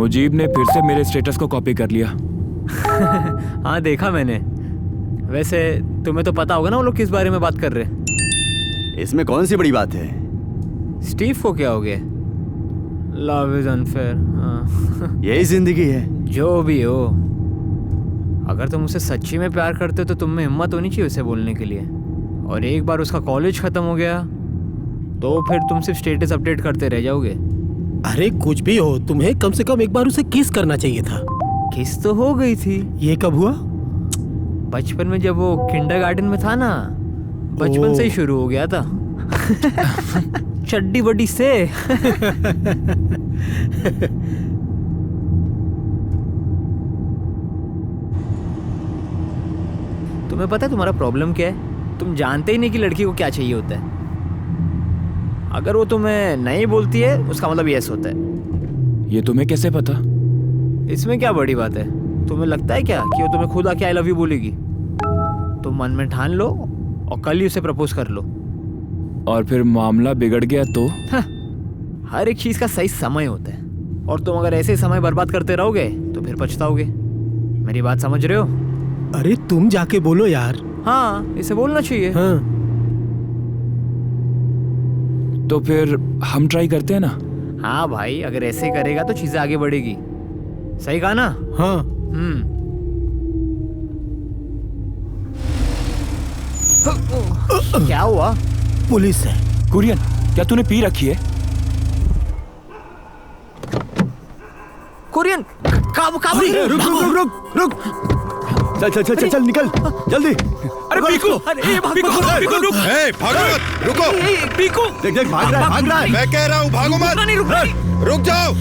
मुजीब ने फिर से मेरे स्टेटस को कॉपी कर लिया। हाँ देखा मैंने। वैसे तुम्हें तो पता होगा ना वो लोग किस बारे में बात कर रहे हैं। इसमें कौन सी बड़ी बात है? स्टीव को क्या हो गया? Love is unfair. यही जिंदगी है। जो भी हो, अगर तुम उसे सच्ची में प्यार करते हो तो तुम में हिम्मत होनी चाहिए उसे बोलने के लिए। और एक बार उसका कॉलेज खत्म हो गया तो फिर तुम सिर्फ स्टेटस अपडेट करते रह जाओगे। अरे कुछ भी हो, तुम्हें कम से कम एक बार उसे किस करना चाहिए था। किस तो हो गई थी। ये कब हुआ? बचपन में, जब वो किंडरगार्टन में था ना, बचपन से ही शुरू हो गया था। चड्डी बड्डी से। तुम्हें पता है तुम्हारा प्रॉब्लम क्या है? तुम जानते ही नहीं कि लड़की को क्या चाहिए होता है। अगर वो तुम्हें नहीं बोलती है उसका मतलब यस होता है। ये तुम्हें कैसे पता? इसमें क्या बड़ी बात है? तुम्हें लगता है क्या कि वो तुम्हें खुद आके आई लव यू बोलेगी? तुम मन में ठान लो और कल ही उसे प्रपोज कर लो। और फिर मामला बिगड़ गया तो? हर एक चीज का सही समय होता है, और तुम अगर ऐसे समय बर्बाद करते रहोगे तो फिर पछताओगे। मेरी बात समझ रहे हो? अरे तुम जाके बोलो यार। हाँ, इसे बोलना चाहिए। हाँ। तो फिर हम ट्राई करते हैं ना? हाँ भाई, अगर ऐसे करेगा तो चीजें आगे बढ़ेगी। सही कहा ना? हाँ। क्या हुआ? पुलिस है। कुरियन, क्या तूने पी रखी है? कुरियन, रुक रुक रुक रुक। चल चल चल चल चल निकल जल्दी। अरे पीकू, पीकू रुक। भागो मत, रुको। पीकू, देख देख भाग रहा है। मैं कह रहा हूँ भागो मत। रुक जाओ।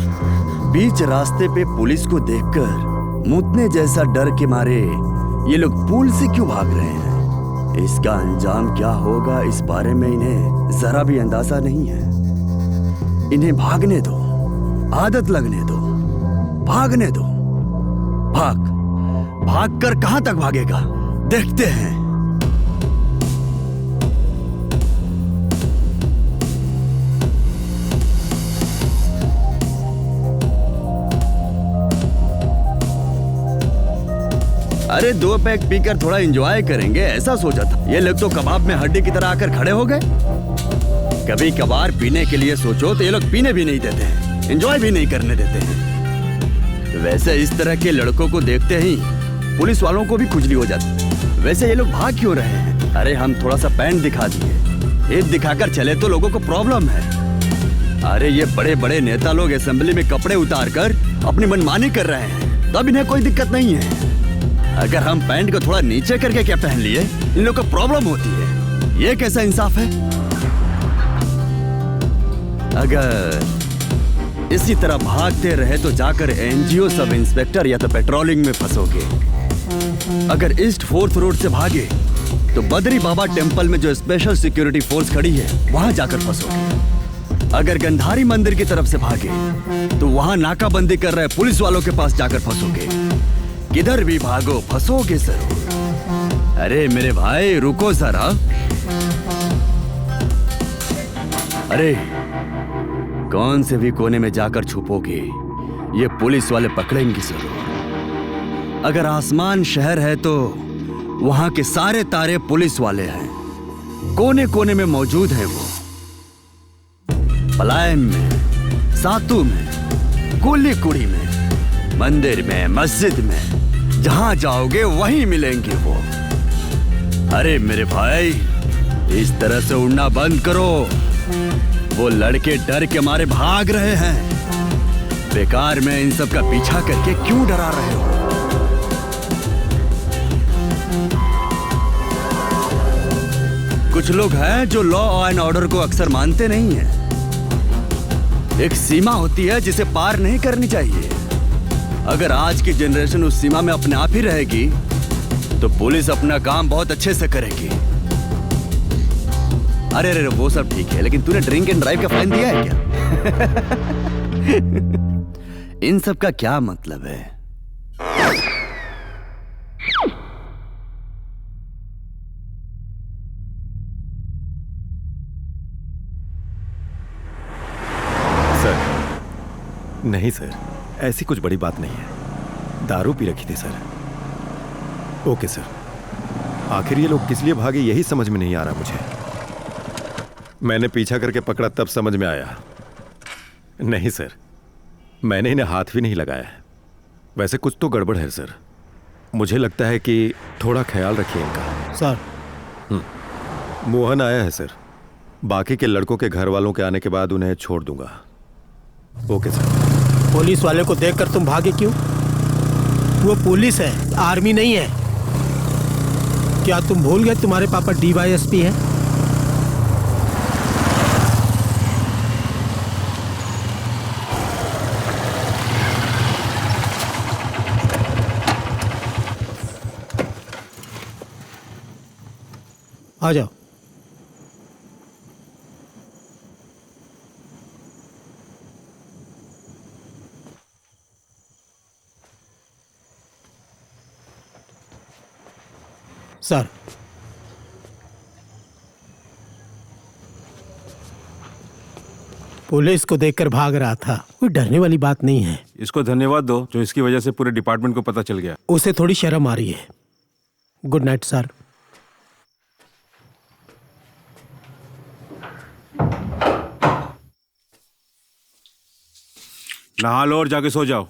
बीच रास्ते पे पुलिस को देखकर मुतने जैसा डर के मारे ये लोग पुल से क्यों भाग रहे हैं? इसका अंजाम क्या होगा इस बारे में इन्हें जरा भी अंदाजा नहीं है। इन्हें भागने दो, आदत लगने दो, भागने दो। भाग भाग कर कहां तक भागेगा देखते हैं। अरे 2 पैक पीकर थोड़ा एंजॉय करेंगे ऐसा सोचा था। ये लोग तो कबाब में हड्डी की तरह आकर खड़े हो गए। कभी कभार पीने के लिए सोचो तो ये लोग पीने भी नहीं देते हैं, एंजॉय भी नहीं करने देते हैं। वैसे इस तरह के लड़कों को देखते ही पुलिस वालों को भी खुजली हो जाती। वैसे ये लोग भाग क्यों रहे हैं? अरे हम थोड़ा सा पैंट दिखा दिए, हिप दिखाकर चले तो लोगों को प्रॉब्लम है। अरे ये बड़े बड़े नेता लोग असेंबली में कपड़े उतार कर अपनी मनमानी कर रहे हैं, तब इन्हें कोई दिक्कत नहीं है। अगर हम पैंट को थोड़ा नीचे करके क्या पहन लिए, इन लोगों को प्रॉब्लम होती है। ये कैसा इंसाफ है? अगर इसी तरह भागते रहे तो जाकर एनजीओ सब इंस्पेक्टर या तो पेट्रोलिंग में फंसोगे। अगर ईस्ट 4th रोड से भागे तो बद्री बाबा टेम्पल में जो स्पेशल सिक्योरिटी फोर्स खड़ी है वहां जाकर फंसोगे। अगर गंधारी मंदिर की तरफ से भागे तो वहां नाकाबंदी कर रहे पुलिस वालों के पास जाकर फंसोगे। किधर भी भागो फंसोगे जरूर। अरे मेरे भाई रुको जरा। अरे कौन से भी कोने में जाकर छुपोगे, ये पुलिस वाले पकड़ेंगे जरूर। अगर आसमान शहर है तो वहां के सारे तारे पुलिस वाले हैं, कोने कोने में मौजूद हैं वो। पलायम में, सातू में, कुली कुड़ी में, मंदिर में, मस्जिद में, जहां जाओगे वहीं मिलेंगे वो। अरे मेरे भाई इस तरह से उड़ना बंद करो। वो लड़के डर के मारे भाग रहे हैं। बेकार में इन सब का पीछा करके क्यों डरा रहे हो? कुछ लोग हैं जो लॉ एंड ऑर्डर को अक्सर मानते नहीं हैं। एक सीमा होती है जिसे पार नहीं करनी चाहिए। अगर आज की जनरेशन उस सीमा में अपने आप ही रहेगी तो पुलिस अपना काम बहुत अच्छे से करेगी। अरे अरे वो सब ठीक है, लेकिन तूने ड्रिंक एंड ड्राइव का फाइन दिया है क्या? इन सब का क्या मतलब है? सर नहीं सर, ऐसी कुछ बड़ी बात नहीं है, दारू पी रखी थी सर। Okay sir. आखिर ये लोग किस लिए भागे यही समझ में नहीं आ रहा मुझे। मैंने पीछा करके पकड़ा तब समझ में आया। नहीं सर, मैंने इन्हें हाथ भी नहीं लगाया है। वैसे कुछ तो गड़बड़ है सर। मुझे लगता है कि थोड़ा ख्याल रखिए इनका। सर मोहन आया है सर। बाकी के लड़कों के घर वालों के आने के बाद उन्हें छोड़ दूंगा। Okay sir. पुलिस वाले को देखकर तुम भागे क्यों? वो पुलिस है, आर्मी नहीं है। क्या तुम भूल गए तुम्हारे पापा DYSP है? आ जाओ। सर, पुलिस को देखकर भाग रहा था, कोई डरने वाली बात नहीं है। इसको धन्यवाद दो जो इसकी वजह से पूरे डिपार्टमेंट को पता चल गया। उसे थोड़ी शर्म आ रही है। Good night sir. नहा लो और जाके सो जाओ।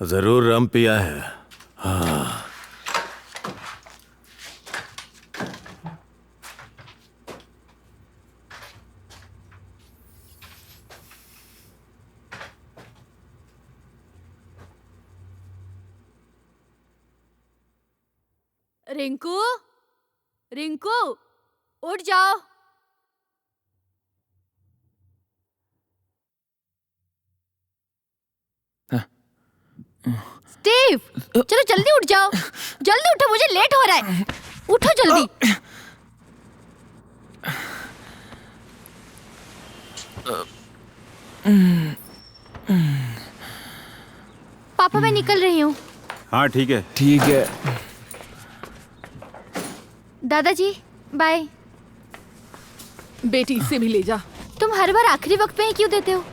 जरूर रम पिया है। हाँ। रिंकू, रिंकू, उठ जाओ। स्टीव, चलो जल्दी उठ जाओ। जल्दी उठो, मुझे लेट हो रहा है। उठो जल्दी। पापा मैं निकल रही हूँ। हाँ ठीक है। ठीक है। दादाजी बाय। बेटी इसे भी ले जा। तुम हर बार आखिरी वक्त पे ही क्यों देते हो?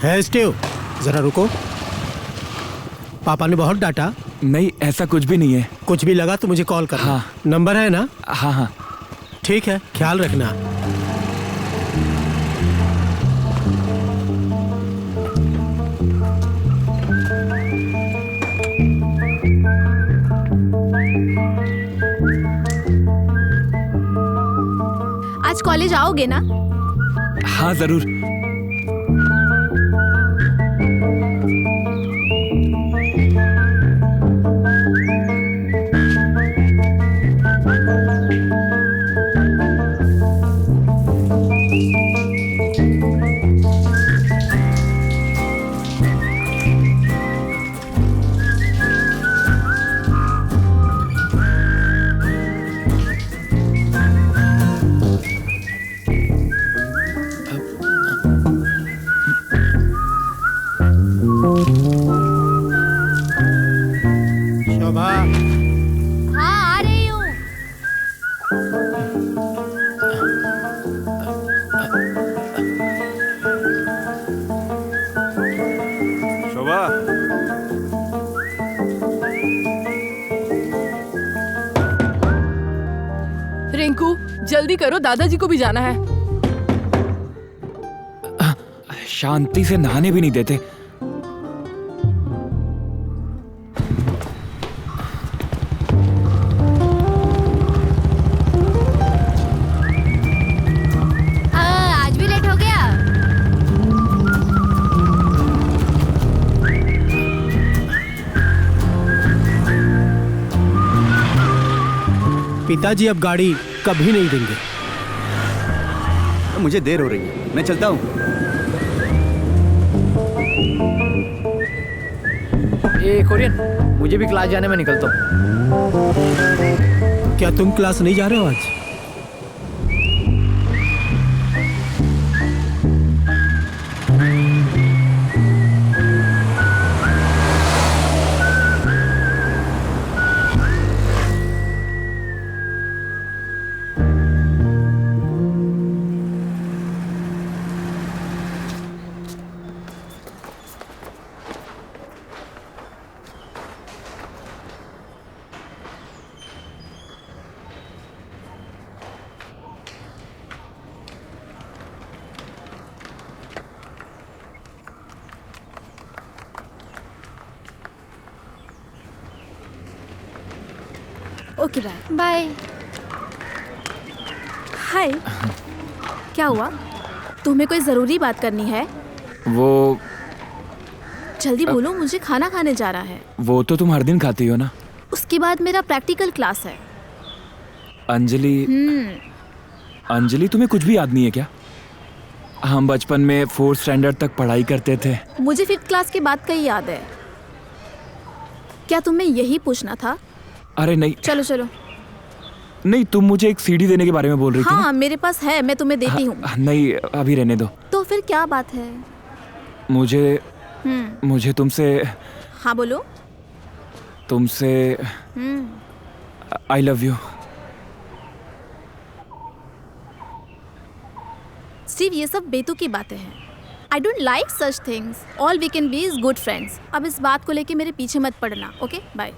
है स्टीव, जरा रुको। पापा ने बहुत डांटा। नहीं, ऐसा कुछ भी नहीं है। कुछ भी लगा तो मुझे कॉल करना। हाँ। नंबर है ना? हाँ हाँ। ठीक है, ख्याल रखना। आज कॉलेज आओगे ना? हाँ जरूर। जल्दी करो, दादाजी को भी जाना है। शांति से नहाने भी नहीं देते। आज भी लेट हो गया। पिताजी अब गाड़ी कभी नहीं देंगे। मुझे देर हो रही है, मैं चलता हूँ। ये कोरियन, मुझे भी क्लास जाने में निकलता हूँ। क्या तुम क्लास नहीं जा रहे हो आज? Okay bye. बाय। हाय, क्या हुआ? तुम्हें कोई जरूरी बात करनी है? वो जल्दी बोलो, मुझे खाना खाने जा रहा है। वो तो तुम हर दिन खाती हो ना। उसके बाद मेरा प्रैक्टिकल क्लास है। अंजलि, अंजलि तुम्हें कुछ भी याद नहीं है क्या? हम बचपन में 4th स्टैंडर्ड तक पढ़ाई करते थे। मुझे 5th क्लास के बाद का ही याद है। क्या तुम्हें यही पूछना था? अरे नहीं। चलो चलो। नहीं, तुम मुझे एक सीडी देने के बारे में बोल रही थी हाँ, ना? मेरे पास है, मैं तुम्हें देती हूँ। नहीं, अभी रहने दो। तो फिर क्या बात है? मुझे तुमसे हाँ बोलो। तुमसे आई लव यू। स्टीव, ये सब बेतुकी बातें हैं। I don't like such things. All we can be is good friends. अब इस बात को लेके मेरे पीछे मत पड़ना। Okay, bye.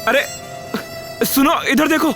अरे सुनो, इधर देखो।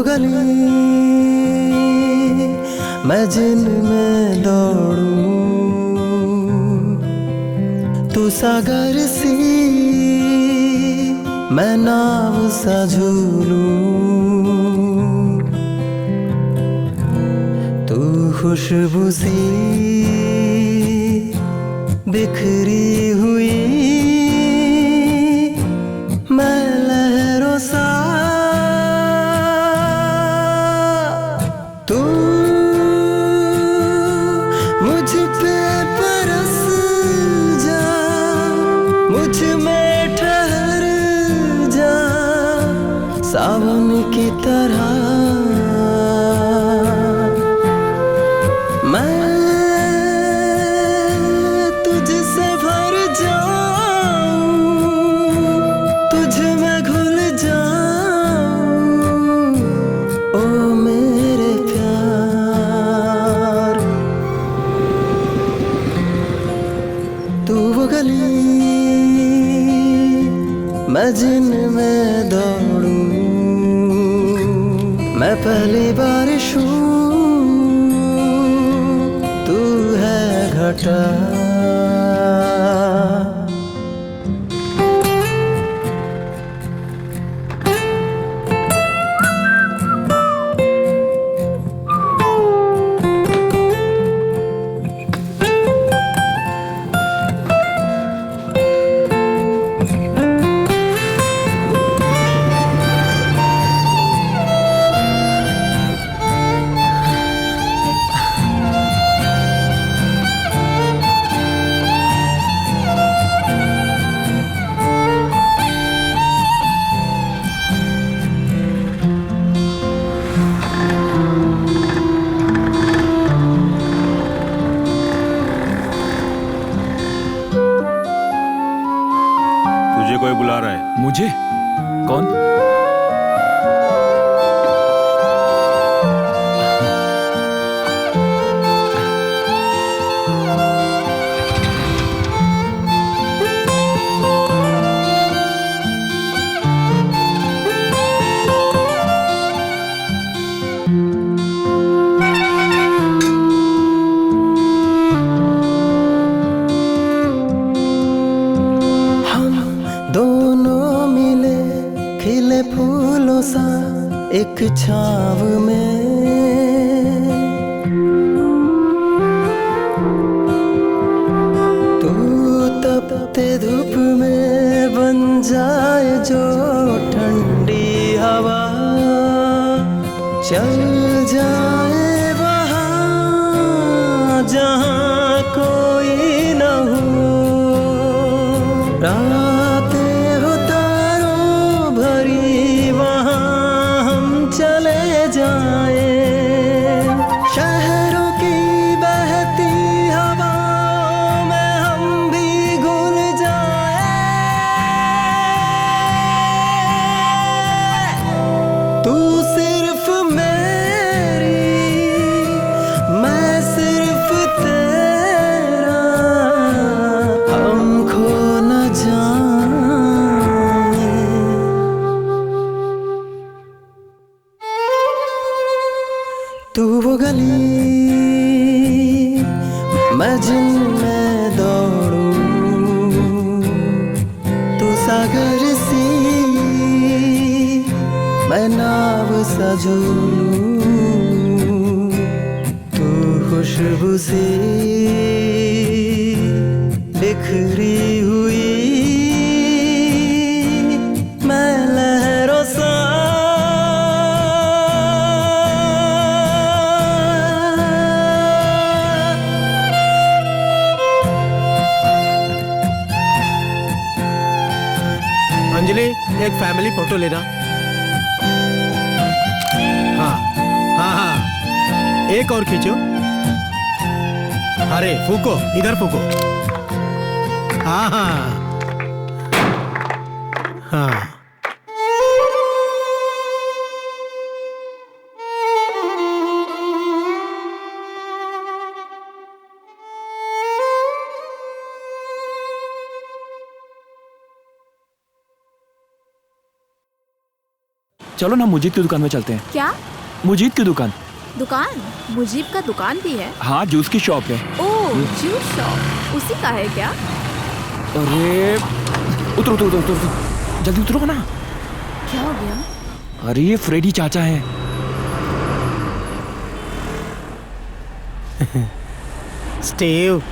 गली मैं जिनमें दौड़ूं, तू सागर सी मैं नाव सा झूलूं, तू खुशबू सी बिखरी हुई मैं लहरों सा, तू मुझ पे बरस जा, मुझ में ठहर जा सावन की तरह, मैं तुझसे भर जाऊं, तुझ में घुल जाऊं ओ मेरे प्यार। तू वो गली मैं जिनमें दौड़ूं, मैं पहली बारिश हूँ, तू है घटा। तुझे कोई बुला रहा है। मुझे? कौन? दोनों मिले खिले फूलों सा एक छाव में, तू तपते धूप में बन जाए जो ठंडी हवा, चल जाए वहाँ जहाँ कोई न हो, रातें हो तारों भरी वहाँ हम चले जाए, शहरों की बहती हवाओं में हम भी घुल जाए, तू सिर्फ मेरी मैं सिर्फ तेरा, हम खो न जाए। तू वो गली मैं जिनमें दौड़ूं, तू सागर सी मैं नाव सा झूलूं, तू खुशबू सी बिखरी हुई मैं लहरों सा, अंजलि एक फैमिली फोटो लेना। हाँ हाँ हाँ, एक और खींचो। अरे फूको, इधर फूको। हाँ हाँ हाँ। चलो ना मुजीब की दुकान में चलते हैं। क्या मुजीब की दुकान? दुकान? मुजीब का दुकान भी है? हाँ, जूस की शॉप है। ओह, जूस शॉप उसी का है क्या? अरे उतरो उतरो उतरो उतरो, जल्दी उतरो ना। क्या हो गया? अरे ये फ्रेडी चाचा है। स्टीव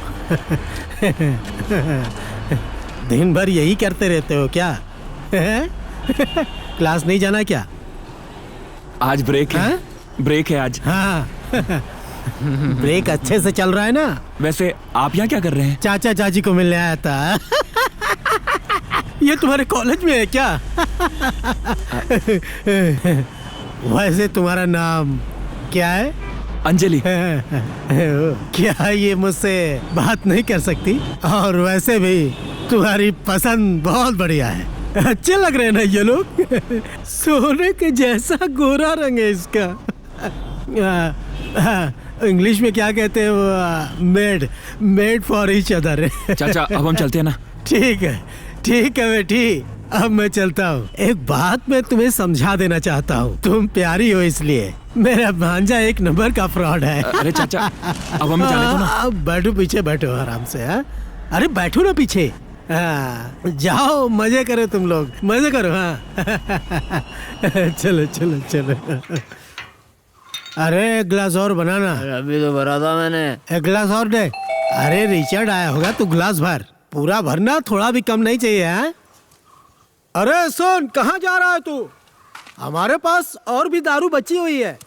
दिन भर यही करते रहते हो क्या? क्लास नहीं जाना क्या? आज ब्रेक है। ब्रेक है आज। हाँ। ब्रेक अच्छे से चल रहा है ना? वैसे आप यहाँ क्या कर रहे हैं? चाचा चाची को मिलने आया था। ये तुम्हारे कॉलेज में है क्या? वैसे तुम्हारा नाम क्या है? अंजलि। क्या ये मुझसे बात नहीं कर सकती? और वैसे भी तुम्हारी पसंद बहुत बढ़िया है। अच्छे लग रहे हैं ना ये लोग। सोने के जैसा गोरा रंग है इसका। इंग्लिश में क्या कहते हैं वो? Made for each other. चाचा अब हम चलते हैं ना। ठीक है बेटी, अब मैं चलता हूँ। एक बात मैं तुम्हें समझा देना चाहता हूँ, तुम प्यारी हो इसलिए। मेरा भांजा एक नंबर का फ्रॉड है। अरे चाचा अब हमें जाने दो ना। अब बैठो, पीछे बैठो आराम से। हाँ, अरे बैठो ना पीछे। हाँ, जाओ मजे करो तुम लोग, मजे करो। हाँ। चलो चलो चलो। अरे एक गिलास और बनाना। अभी तो भरा था मैंने। एक गिलास और दे। अरे रिचर्ड आया होगा, तू गिलास भर। पूरा भरना, थोड़ा भी कम नहीं चाहिए। है? अरे सुन, कहाँ जा रहा है तू? हमारे पास और भी दारू बची हुई है।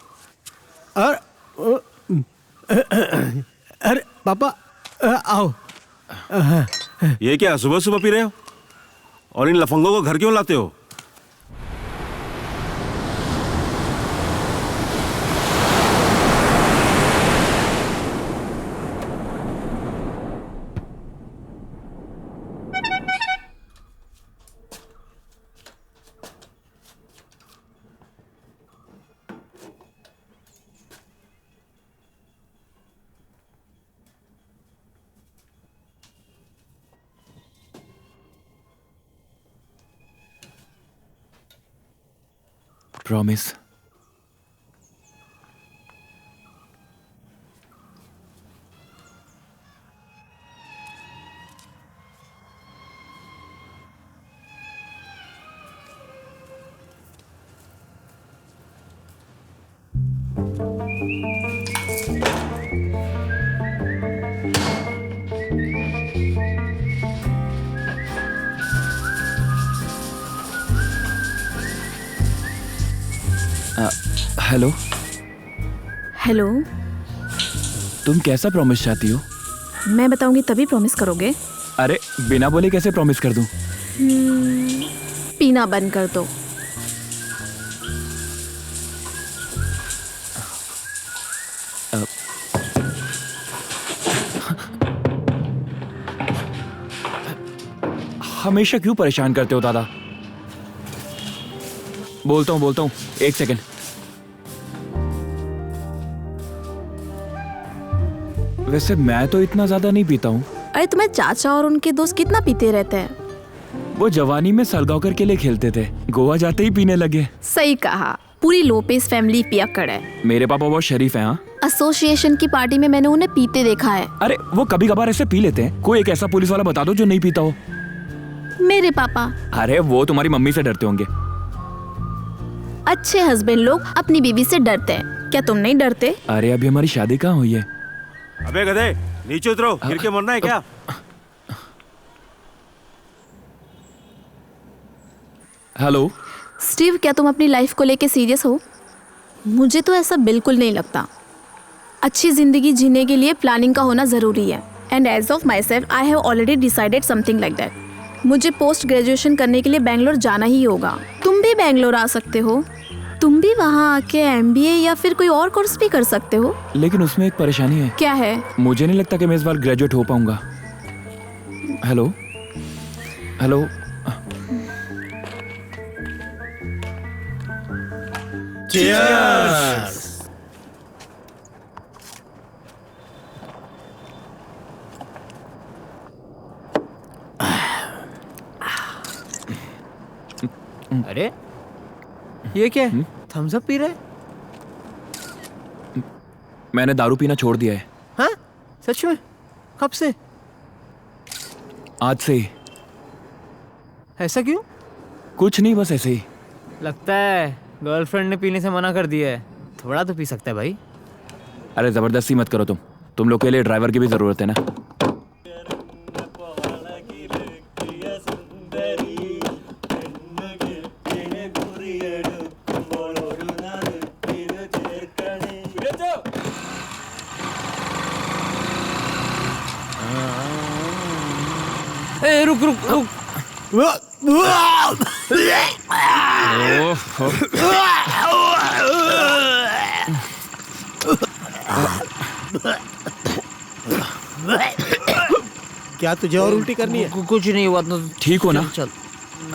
अरे पापा आओ। ये क्या सुबह सुबह पी रहे हो? और इन लफंगों को घर क्यों लाते हो? प्रॉमिस। हेलो। हेलो। तुम कैसा प्रॉमिस चाहती हो? मैं बताऊंगी तभी प्रॉमिस करोगे? अरे बिना बोले कैसे प्रॉमिस कर दूं? पीना बंद कर दो। हमेशा क्यों परेशान करते हो दादा? बोलता हूँ, एक सेकंड। वैसे मैं तो इतना ज्यादा नहीं पीता हूँ। अरे तुम्हारे चाचा और उनके दोस्त कितना पीते रहते हैं? वो जवानी में सलगांवकर के लिए खेलते थे, गोवा जाते ही पीने लगे। सही कहा, पूरी लोपेस फैमिली पियक्कड़ है। मेरे पापा बहुत शरीफ हैं। हाँ, एसोसिएशन की पार्टी में मैंने उन्हें पीते देखा है। अरे वो कभी कभार ऐसे पी लेते हैं। कोई एक ऐसा पुलिस वाला बता दो जो नहीं पीता हो। मेरे पापा। अरे वो तुम्हारी मम्मी से डरते होंगे। अच्छे हस्बैंड लोग अपनी बीवी से डरते हैं, क्या तुम नहीं डरते? अरे अभी हमारी शादी कहाँ हुई है? अबे गधे, नीचे उतरो, गिर के मरना है क्या? हेलो स्टीव, क्या तुम अपनी लाइफ को लेके सीरियस हो? मुझे तो ऐसा बिल्कुल नहीं लगता। अच्छी जिंदगी जीने के लिए प्लानिंग का होना जरूरी है। And as of myself I have already decided something like that. मुझे पोस्ट ग्रेजुएशन करने के लिए बैंगलोर जाना ही होगा। तुम भी बैंगलोर आ सकते हो। तुम भी वहाँ आके MBA या फिर कोई और कोर्स भी कर सकते हो। लेकिन उसमें एक परेशानी है। क्या है? मुझे नहीं लगता कि मैं इस बार ग्रेजुएट हो पाऊंगा। Hello hello. Cheers! अरे ये क्या है? थम्स अप पी रहे? मैंने दारू पीना छोड़ दिया है। हाँ? सच में? कब से? आज से ही। ऐसा क्यों? कुछ नहीं, बस ऐसे ही। लगता है गर्लफ्रेंड ने पीने से मना कर दिया है। थोड़ा तो पी सकता है भाई। अरे जबरदस्ती मत करो तुम लोग के लिए ड्राइवर की भी जरूरत है ना। ए, रुक रुक रुक। क्या तुझे और उल्टी करनी है? कुछ नहीं हुआ तो ठीक हो ना? चल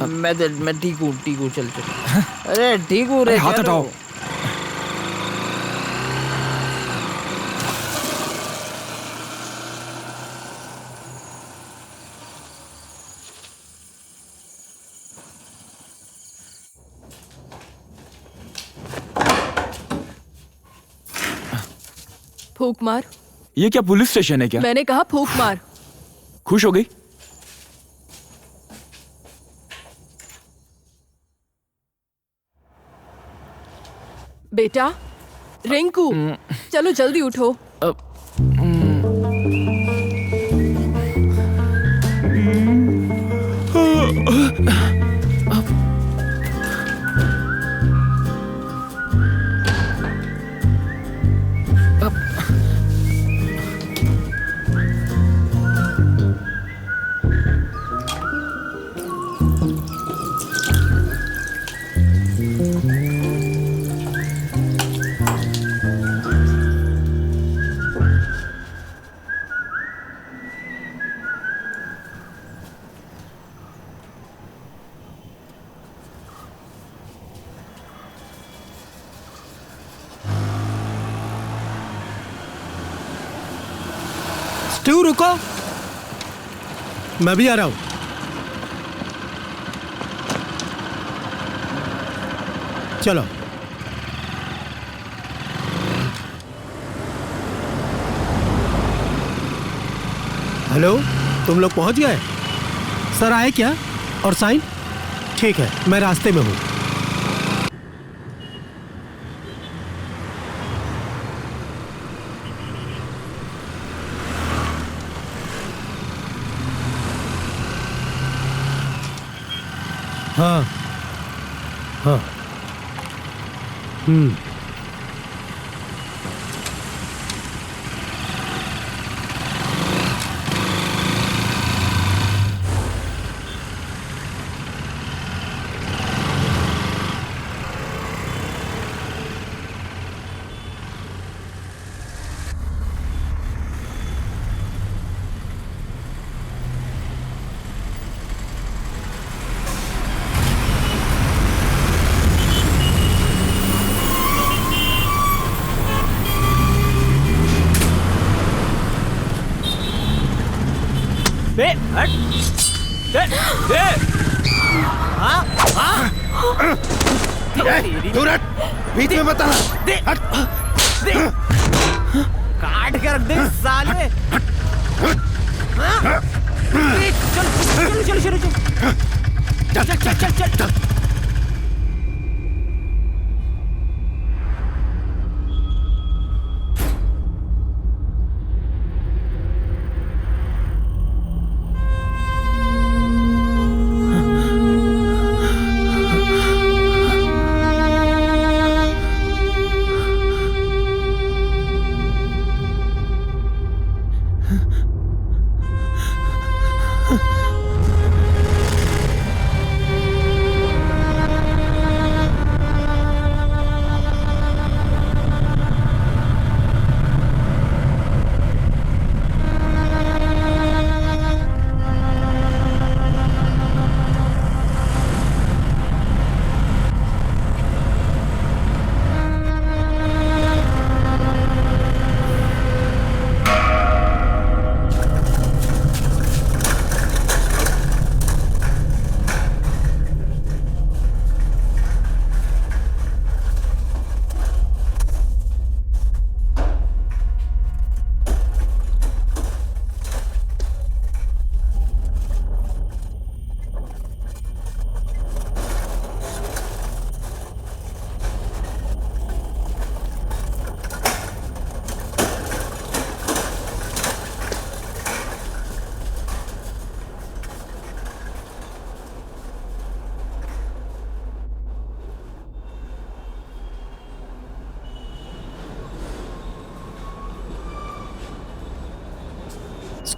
मैं ठीक हूँ चल चल। अरे ठीक हूँ रे। हाथ हटाओ। फूक मार। ये क्या पुलिस स्टेशन है क्या? मैंने कहा फूक मार। खुश हो गई? बेटा रिंकू, चलो जल्दी उठो। स्टू रुको, मैं भी आ रहा हूं। चलो। हेलो, तुम लोग पहुंच गए? सर आए क्या? और साइन? ठीक है, मैं रास्ते में हूं। हाँ हाँ। बीच में मत आना। काट के रख दे साले। चल चल चल चल चल चल चल चल चल।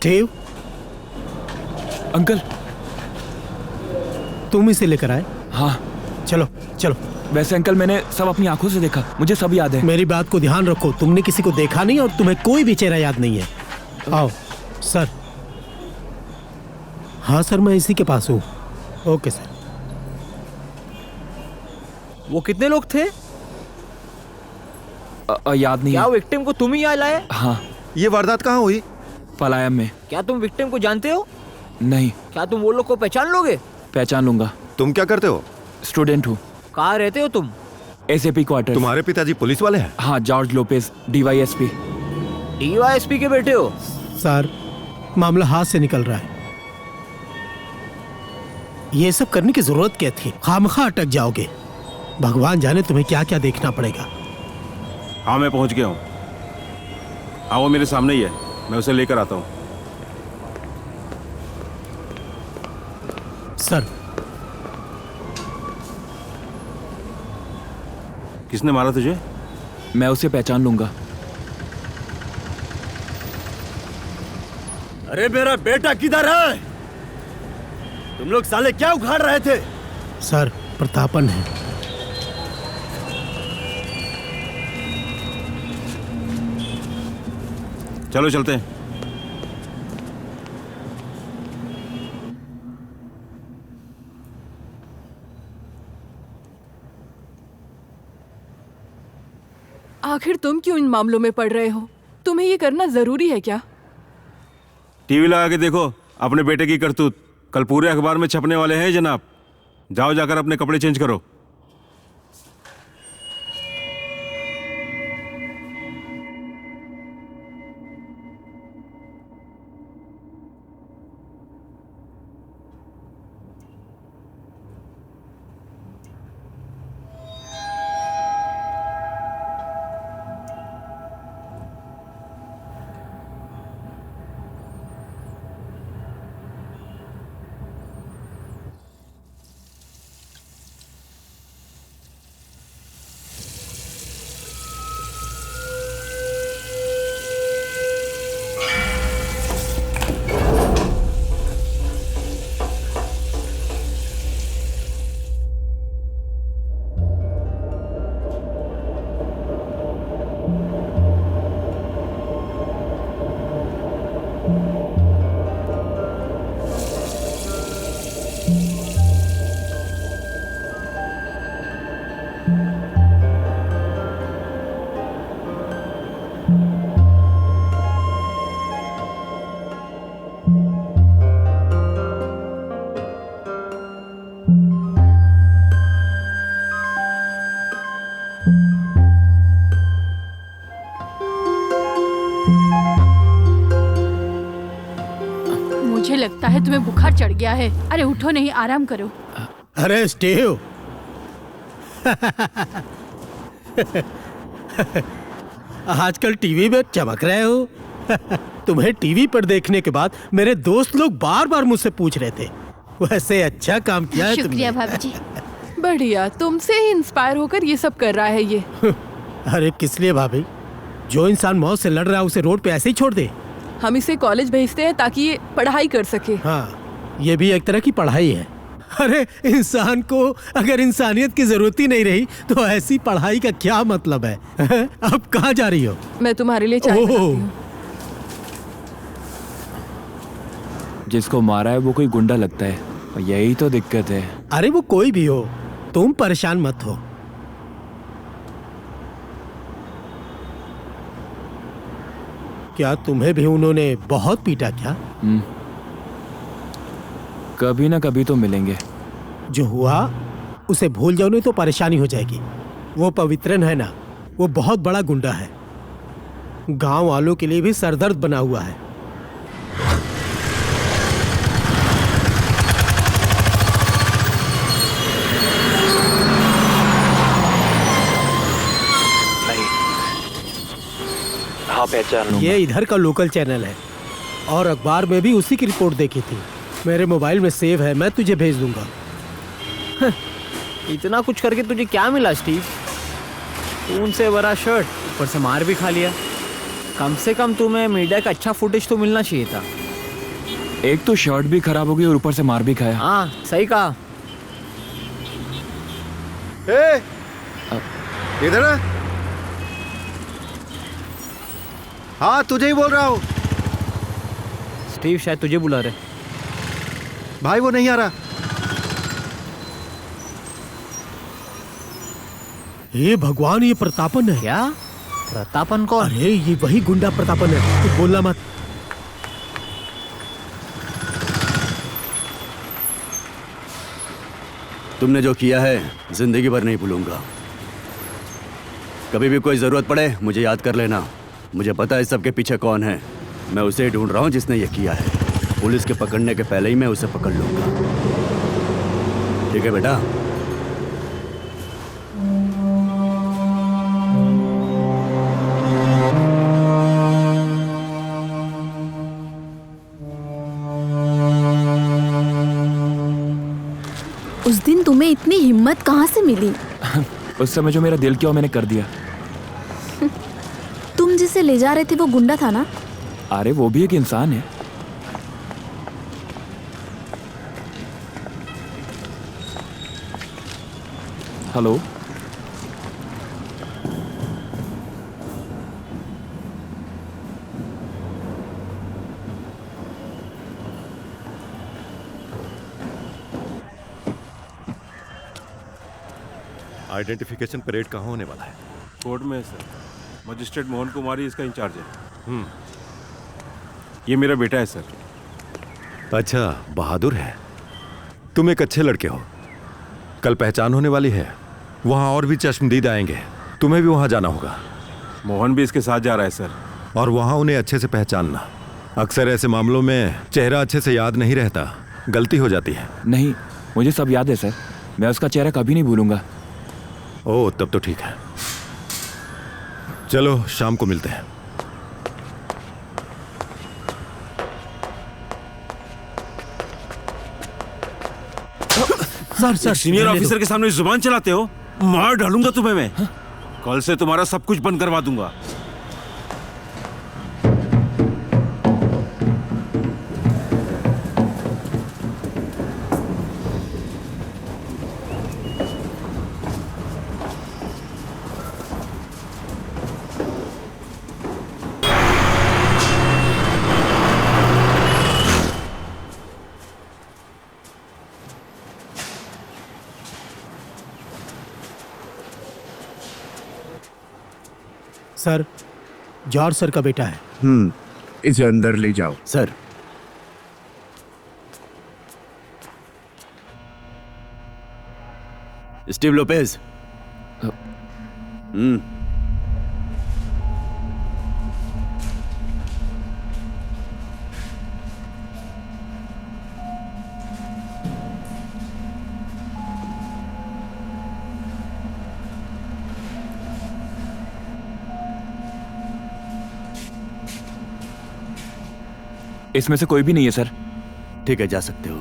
Steve, uncle. तुम इसे लेकर आए? हाँ। चलो चलो। वैसे अंकल मैंने सब अपनी आंखों से देखा, मुझे सब याद है। मेरी बात को ध्यान रखो, तुमने किसी को देखा नहीं और तुम्हें कोई भी चेहरा याद नहीं है। आओ सर। हाँ सर, मैं इसी के पास हूँ। Okay sir. वो कितने लोग थे? याद नहीं क्या है। विक्टिम को तुम ही यहाँ लाए? हाँ। ये वारदात कहाँ हुई? पलायम में। क्या तुम विक्टिम को जानते हो? नहीं। क्या तुम वो लोग को पहचान लोगे? पहचान लूंगा। तुम क्या करते हो? स्टूडेंट हूँ। कहाँ रहते हो तुम? SAP quarter. तुम्हारे पिताजी पुलिस वाले हैं? हाँ, जॉर्ज लोपेज, डीवाईएसपी। डीवाईएसपी के बेटे हो? सर, मामला हाथ से निकल रहा है। ये सब करने की जरूरत क्या थी? खामखा अटक जाओगे। भगवान जाने तुम्हें क्या क्या देखना पड़ेगा। हाँ, मैं पहुंच गया हूँ। हाँ, वो मेरे सामने ही है, मैं उसे लेकर आता हूँ। सर। किसने मारा तुझे? मैं उसे पहचान लूंगा। अरे मेरा बेटा किधर है? तुम लोग साले क्या उखाड़ रहे थे? सर, प्रतापन है। चलो चलते हैं। आखिर तुम क्यों इन मामलों में पड़ रहे हो? तुम्हें ये करना जरूरी है क्या? टीवी लगा के देखो अपने बेटे की करतूत। कल पूरे अखबार में छपने वाले हैं जनाब। जाओ, जाकर अपने कपड़े चेंज करो। मुझे लगता है तुम्हें बुखार चढ़ गया है। अरे उठो नहीं, आराम करो। अरे स्टीव, आजकल टीवी में चमक रहे हो। तुम्हें टीवी पर देखने के बाद मेरे दोस्त लोग बार बार मुझसे पूछ रहे थे। वैसे अच्छा काम किया है तुमने। शुक्रिया भाभी जी। बढ़िया, तुमसे ही इंस्पायर होकर ये सब कर रहा है ये। अरे किस लिए भाभी? जो इंसान मौत से लड़ रहा है उसे रोड पे ऐसे ही छोड़ दे? हम इसे कॉलेज भेजते हैं ताकि ये पढ़ाई कर सके। हाँ, ये भी एक तरह की पढ़ाई है। अरे इंसान को अगर इंसानियत की जरूरत ही नहीं रही तो ऐसी पढ़ाई का क्या मतलब है? अब कहाँ जा रही हो? मैं तुम्हारे लिए चाय बनाती हूँ। जिसको मारा है वो कोई गुंडा लगता है, और यही तो दिक्कत है। अरे वो कोई भी हो, तुम परेशान मत हो। क्या तुम्हें भी उन्होंने बहुत पीटा क्या? कभी ना कभी तो मिलेंगे। जो हुआ उसे भूल जाओ, नहीं तो परेशानी हो जाएगी। वो पवित्रन है ना, वो बहुत बड़ा गुंडा है। गांव वालों के लिए भी सरदर्द बना हुआ है। हाँ, पहचान लूंगा। ये इधर का लोकल चैनल है और अखबार में भी उसी की रिपोर्ट देखी थी। मेरे मोबाइल में सेव है, मैं तुझे भेज दूंगा। इतना कुछ करके तुझे क्या मिला स्टीव? खून से भरा शर्ट, ऊपर से मार भी खा लिया। कम से कम तुम्हें मीडिया का अच्छा फुटेज तो मिलना चाहिए था। एक तो शर्ट भी खराब हो गई और ऊपर से मार भी खाया। हाँ सही कहा। इधर आ। हाँ तुझे ही बोल रहा हूँ। स्टीव शायद तुझे बुला रहे। भाई वो नहीं आ रहा। हे भगवान, ये प्रतापन है। क्या? प्रतापन कौन? अरे ये वही गुंडा प्रतापन है, तू बोलना मत। तुमने जो किया है जिंदगी भर नहीं भूलूंगा। कभी भी कोई जरूरत पड़े मुझे याद कर लेना। मुझे पता है सबके पीछे कौन है। मैं उसे ढूंढ रहा हूँ जिसने ये किया है। पुलिस के पकड़ने के पहले ही मैं उसे पकड़ लूंगा। ठीक है बेटा? उस दिन तुम्हें इतनी हिम्मत कहाँ से मिली? उस समय जो मेरा दिल किया वो मैंने कर दिया। तुम जिसे ले जा रहे थे वो गुंडा था ना? अरे वो भी एक इंसान है। हेलो। आइडेंटिफिकेशन परेड कहाँ होने वाला है? कोर्ट में है सर। मजिस्ट्रेट मोहन कुमारी इसका इंचार्ज है। ये मेरा बेटा है सर। अच्छा, बहादुर है। तुम एक अच्छे लड़के हो। कल पहचान होने वाली है। वहाँ और भी चश्मदीद आएंगे, तुम्हें भी वहाँ जाना होगा। मोहन भी इसके साथ जा रहा है सर। और वहाँ उन्हें अच्छे से पहचानना। अक्सर ऐसे मामलों में चेहरा अच्छे से याद नहीं रहता, गलती हो जाती है। नहीं, मुझे सब याद है सर। मैं उसका चेहरा कभी नहीं भूलूंगा। ओह, तब तो ठीक है। चलो शाम को मिलते हैं। सर सीनियर ऑफिसर के सामने जुबान चलाते हो, मार डालूंगा तुम्हें मैं। कल से तुम्हारा सब कुछ बंद करवा दूंगा। सर, जॉर्ज सर का बेटा है। इसे अंदर ले जाओ। Sir, Steve Lopez. इसमें से कोई भी नहीं है सर। ठीक है, जा सकते हो।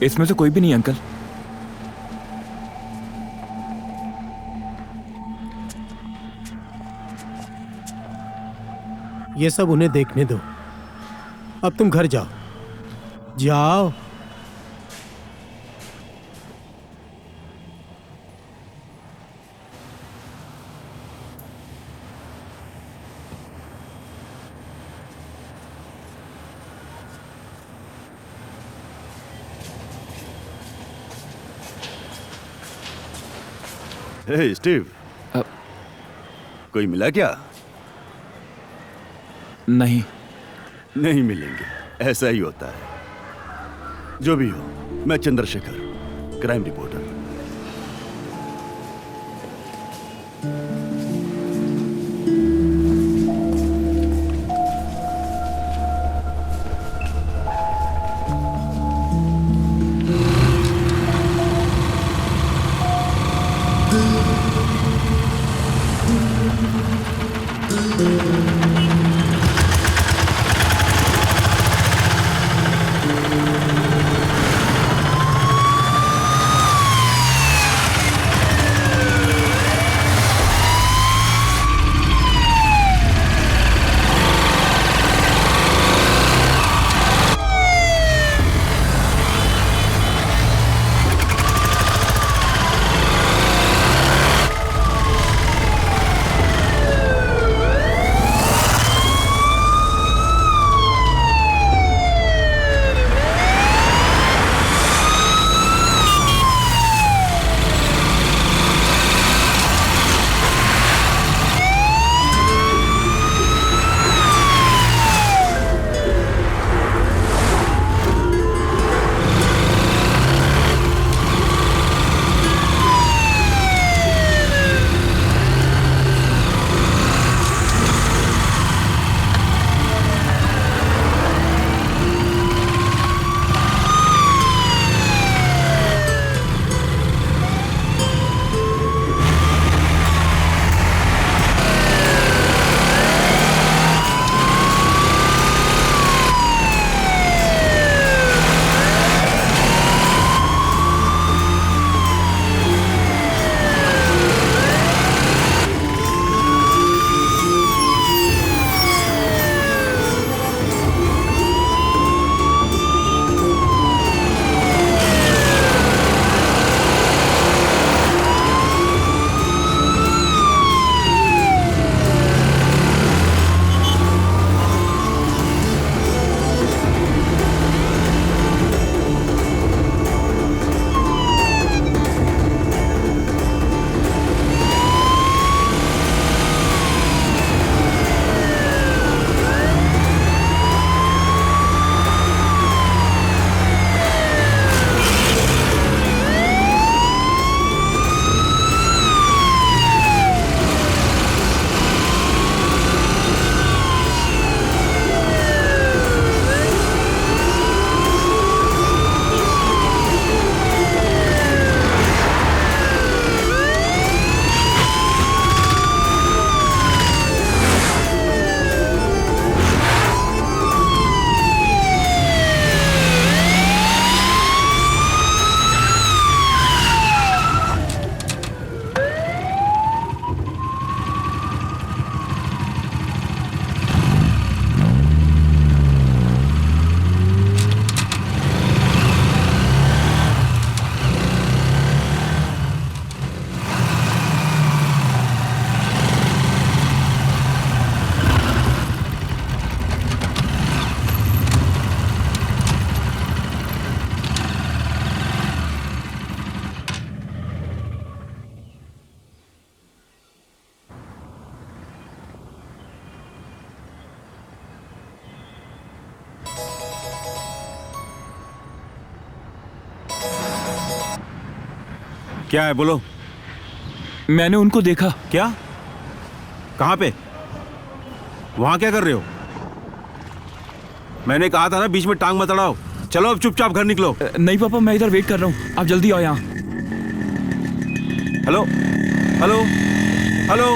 इसमें से कोई भी नहीं अंकल। ये सब उन्हें देखने दो। अब तुम घर जाओ। जाओ। हे स्टीव, कोई मिला क्या? नहीं। नहीं मिलेंगे, ऐसा ही होता है। जो भी हो, मैं चंद्रशेखर, क्राइम रिपोर्टर। क्या है बोलो। मैंने उनको देखा। क्या? कहाँ पे? वहां क्या कर रहे हो? मैंने कहा था ना बीच में टांग मत अड़ाओ। चलो अब चुपचाप घर निकलो। नहीं पापा, मैं इधर वेट कर रहा हूँ, आप जल्दी आओ यहाँ। Hello hello hello.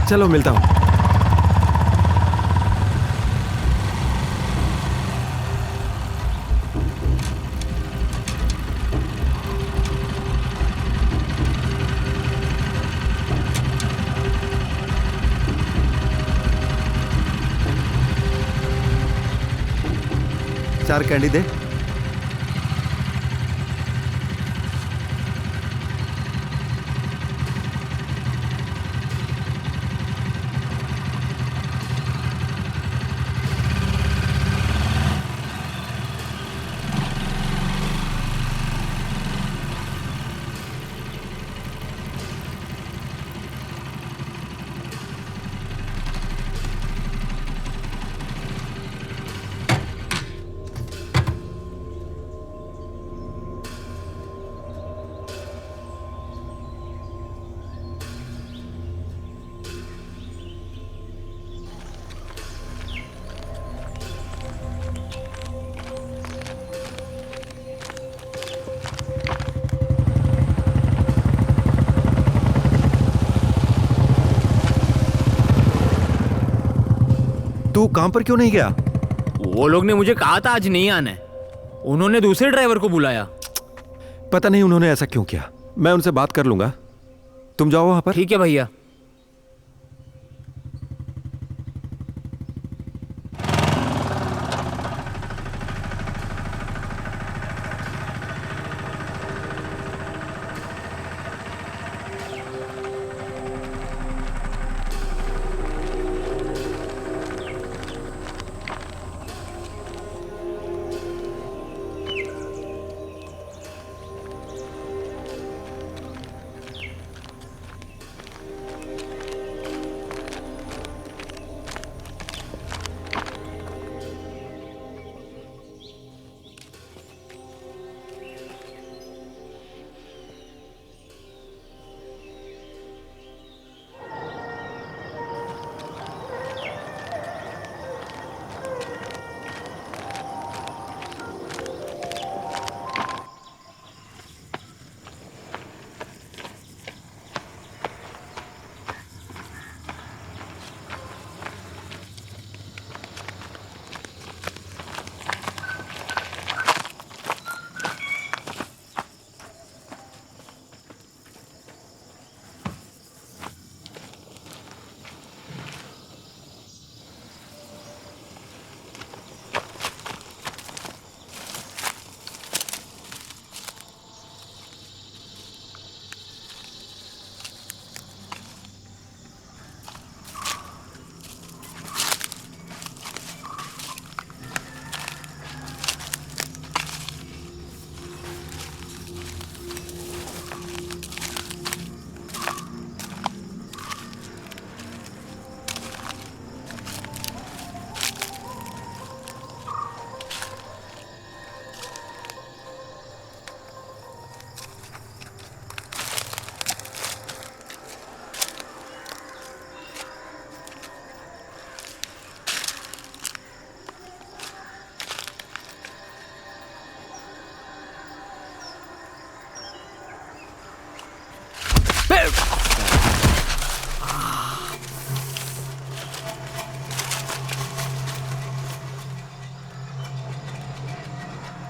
चलो मिलता हूँ। चार कैंडी दे। तू काम पर क्यों नहीं गया? वो लोग ने मुझे कहा था आज नहीं आना है, उन्होंने दूसरे ड्राइवर को बुलाया। पता नहीं उन्होंने ऐसा क्यों किया, मैं उनसे बात कर लूंगा। तुम जाओ वहां पर। ठीक है भैया।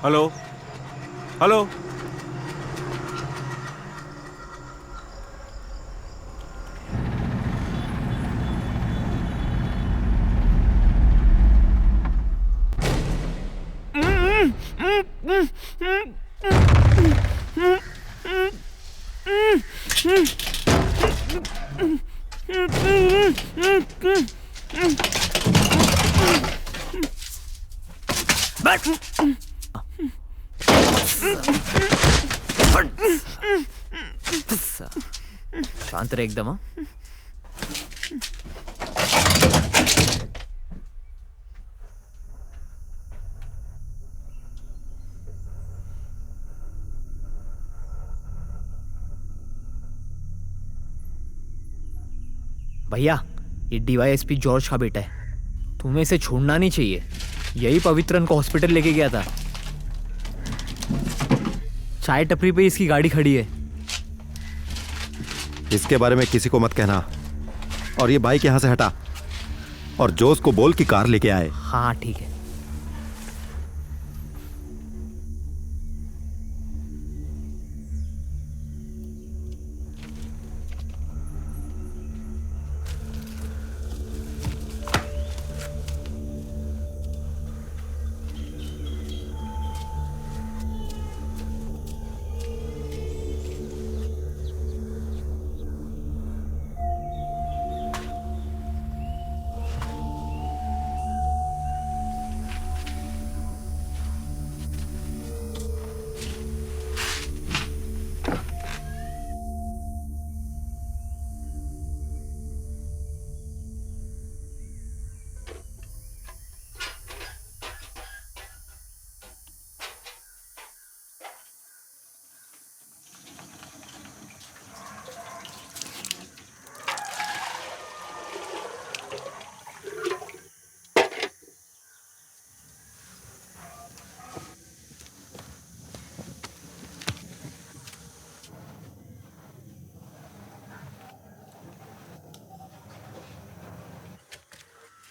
Hello hello. शांत रहे एकदम। हाँ? भैया, ये डीवाईएसपी जॉर्ज का बेटा है, तुम्हें इसे छोड़ना नहीं चाहिए। यही पवित्रन को हॉस्पिटल लेके गया था। चाय टपरी पे इसकी गाड़ी खड़ी है। इसके बारे में किसी को मत कहना। और ये बाइक यहां से हटा और जोस को बोल कि कार लेके आए। हाँ ठीक है।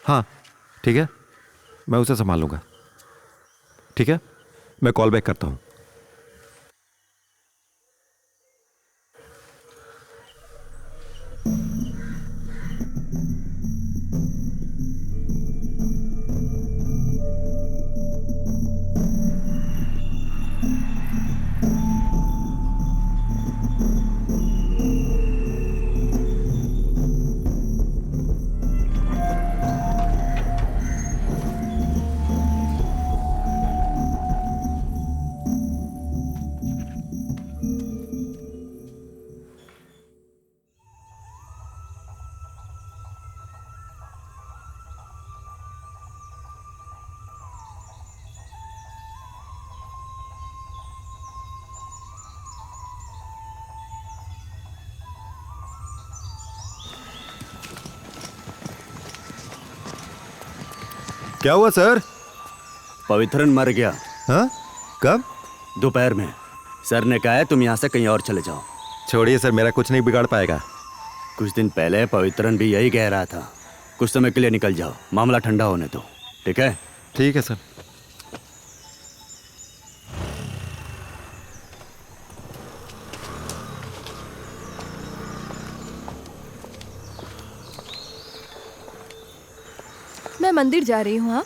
हाँ ठीक है, मैं उसे संभाल लूंगा। ठीक है, मैं कॉल बैक करता हूं। क्या हुआ सर? पवित्रन मर गया। हाँ? कब? दोपहर में। सर ने कहा है तुम यहाँ से कहीं और चले जाओ। छोड़िए सर, मेरा कुछ नहीं बिगाड़ पाएगा। कुछ दिन पहले पवित्रन भी यही कह रहा था। कुछ समय के लिए निकल जाओ, मामला ठंडा होने दो। ठीक है? ठीक है सर। मैं मंदिर जा रही हूँ। हाँ,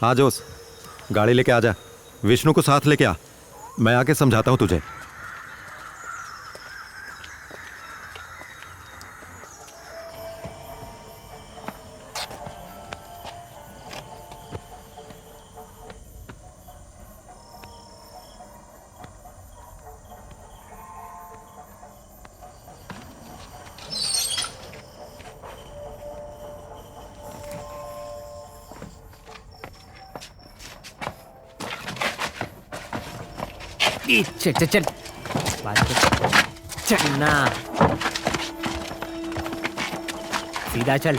हाँ जोस, गाड़ी लेके आ जा। विष्णु को साथ लेके आ, मैं आके समझाता हूँ तुझे। चल चल चल, चलना सीधा चल।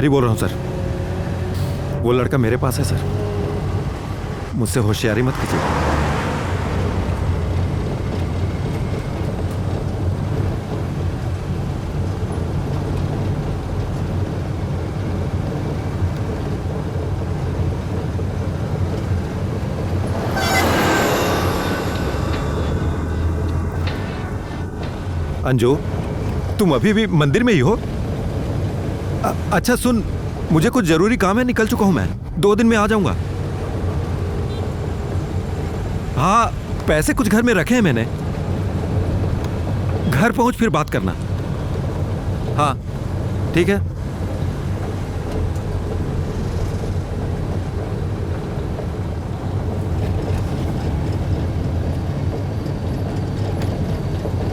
हरी बोल रहा हूँ सर। वो लड़का मेरे पास है सर, मुझसे होशियारी मत कीजिए। अंजू, तुम अभी भी मंदिर में ही हो? अच्छा सुन, मुझे कुछ जरूरी काम है, निकल चुका हूं मैं। 2 दिन में आ जाऊंगा। हाँ, पैसे कुछ घर में रखे हैं मैंने। घर पहुंच फिर बात करना। हाँ ठीक है।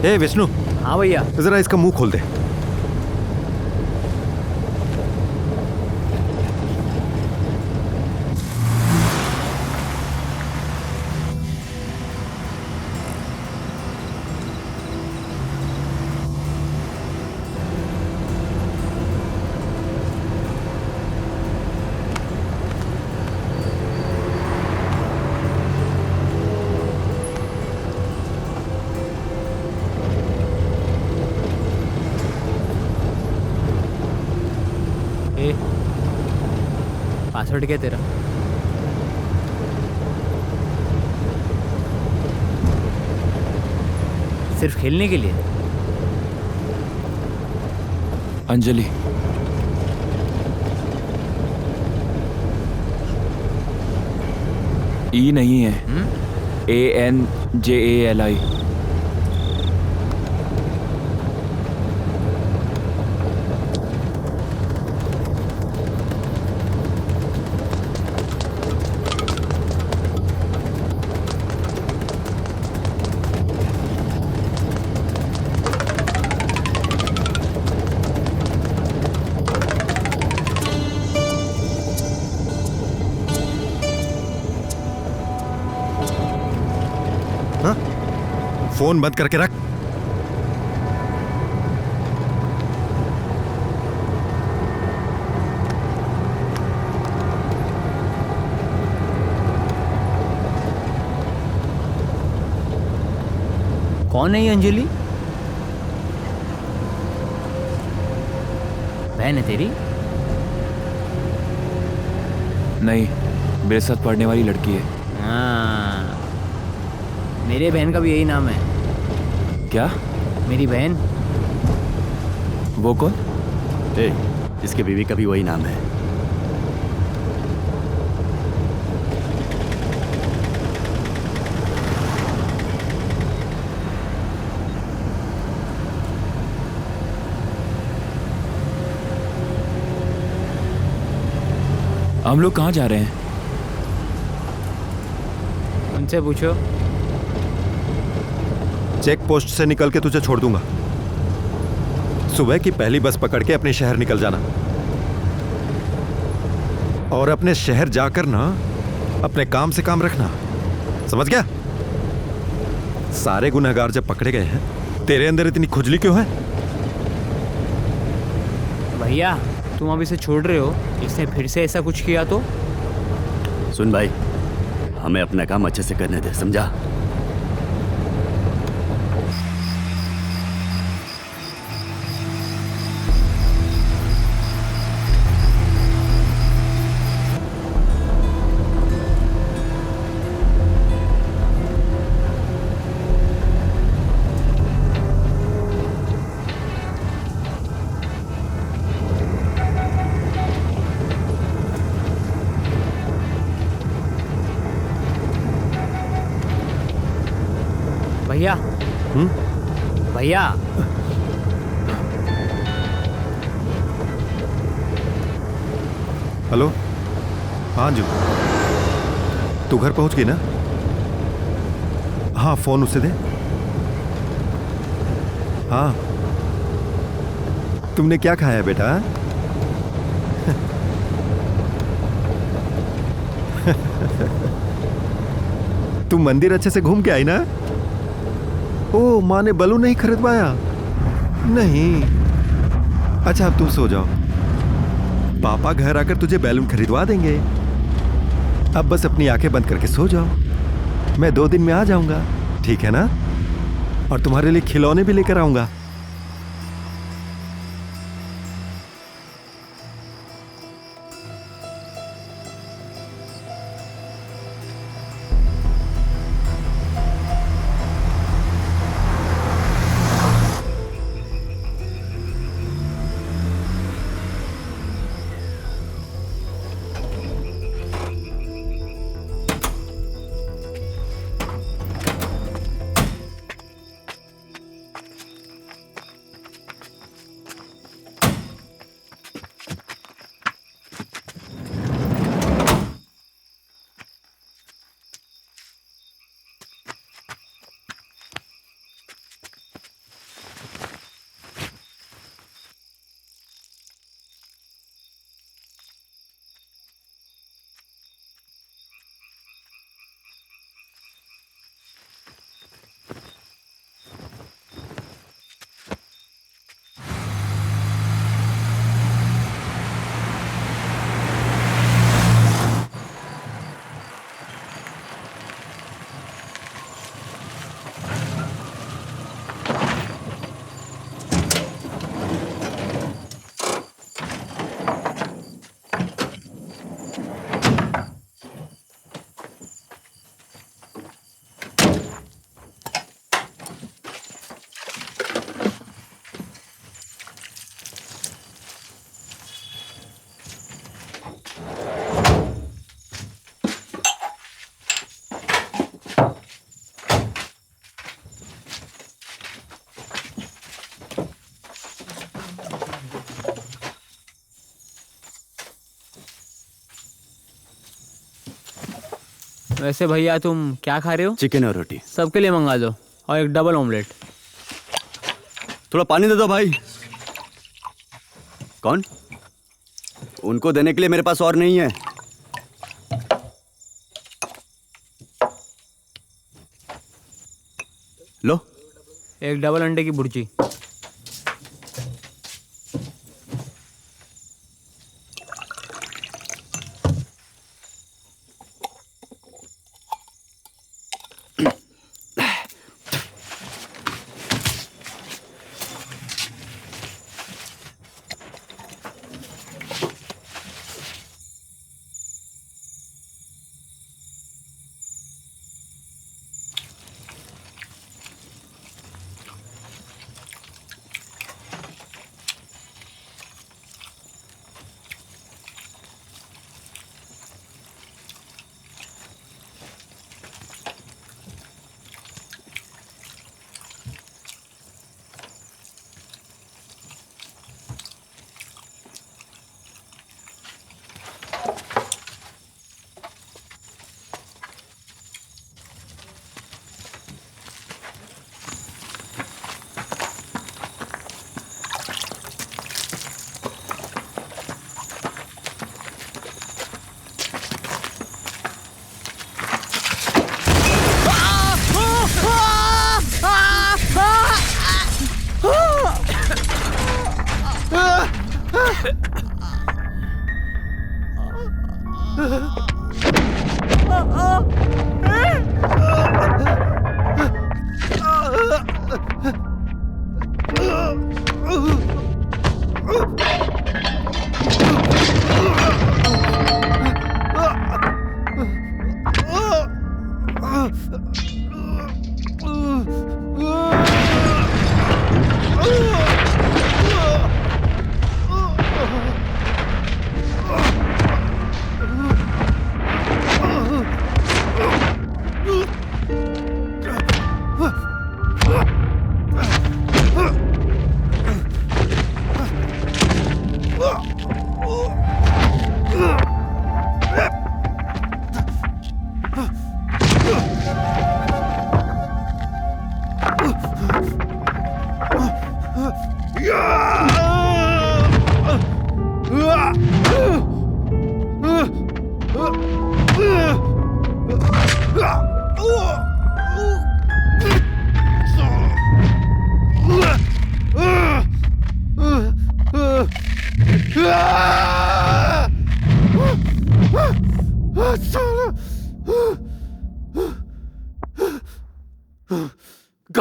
ए विष्णु। हाँ भैया। जरा इसका मुंह खोल दे। पासवर्ड क्या तेरा? सिर्फ खेलने के लिए? अंजलि, ई नहीं है, ANJALI। फोन बंद करके रख। कौन है ये अंजलि? बहन है तेरी? नहीं, मेरे साथ पढ़ने वाली लड़की है। हाँ, मेरे बहन का भी यही नाम है। क्या? मेरी बहन। वो कौन? इसके बीवी का भी वही नाम है। हम लोग कहाँ जा रहे हैं? उनसे पूछो। चेक पोस्ट से निकल के तुझे छोड़ दूंगा। सुबह की पहली बस पकड़ के अपने शहर निकल जाना, और अपने शहर जाकर ना अपने काम से काम रखना, समझ गया? सारे गुनहगार जब पकड़े गए हैं, तेरे अंदर इतनी खुजली क्यों है? भैया, तुम अब इसे छोड़ रहे हो, इसने फिर से ऐसा कुछ किया तो? सुन भाई, हमें अपना काम अच्छे से करने दे, समझा? भैया। भैया। हेलो। हाँ जी, तू घर पहुंच गई ना? हाँ, फोन उसे दे। हाँ, तुमने क्या खाया बेटा? तुम मंदिर अच्छे से घूम के आई ना? ओ, माँ ने बलून नहीं खरीदवाया? नहीं। अच्छा, अब तुम सो जाओ, पापा घर आकर तुझे बैलून खरीदवा देंगे। अब बस अपनी आंखें बंद करके सो जाओ, मैं 2 दिन में आ जाऊंगा, ठीक है ना? और तुम्हारे लिए खिलौने भी लेकर आऊंगा। वैसे भैया तुम क्या खा रहे हो? चिकन और रोटी। सबके लिए मंगा दो और एक डबल ऑमलेट। थोड़ा पानी दे दो भाई। कौन? उनको देने के लिए मेरे पास और नहीं है। लो। एक डबल अंडे की भुर्जी।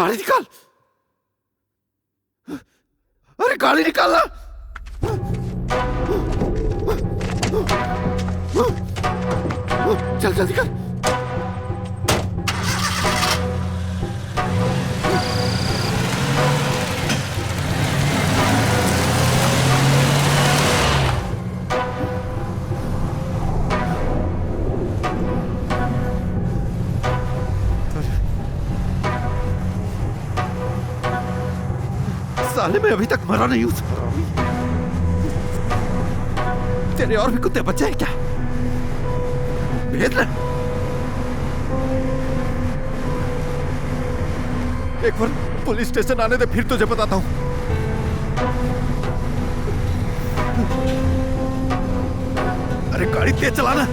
गाड़ी निकाल। अरे गाड़ी निकालना। चल जल्दी कर। साले मैं अभी तक मरा नहीं हूं। तेरे और भी कुत्ते बच्चे हैं क्या? भेज ले। एक बार पुलिस स्टेशन आने दे, फिर तुझे बताता हूं। अरे गाड़ी तेज चलाना।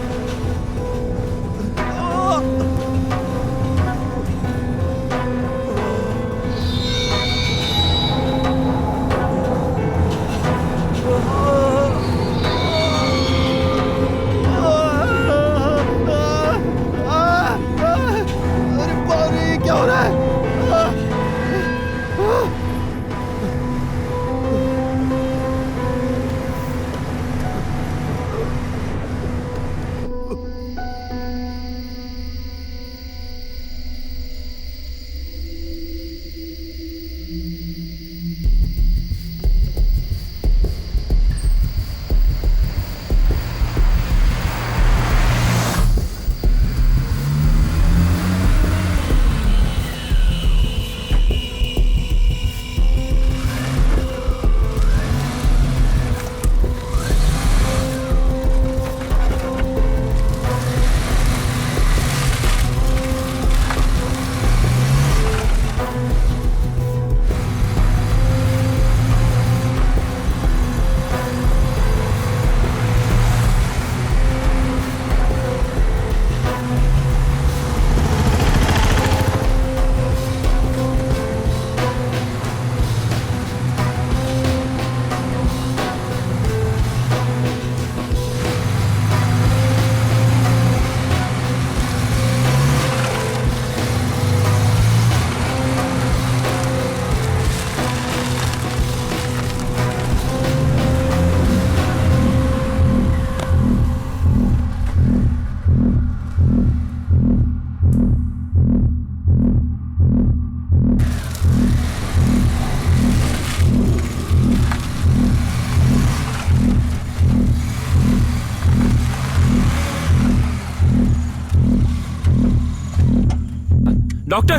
डॉक्टर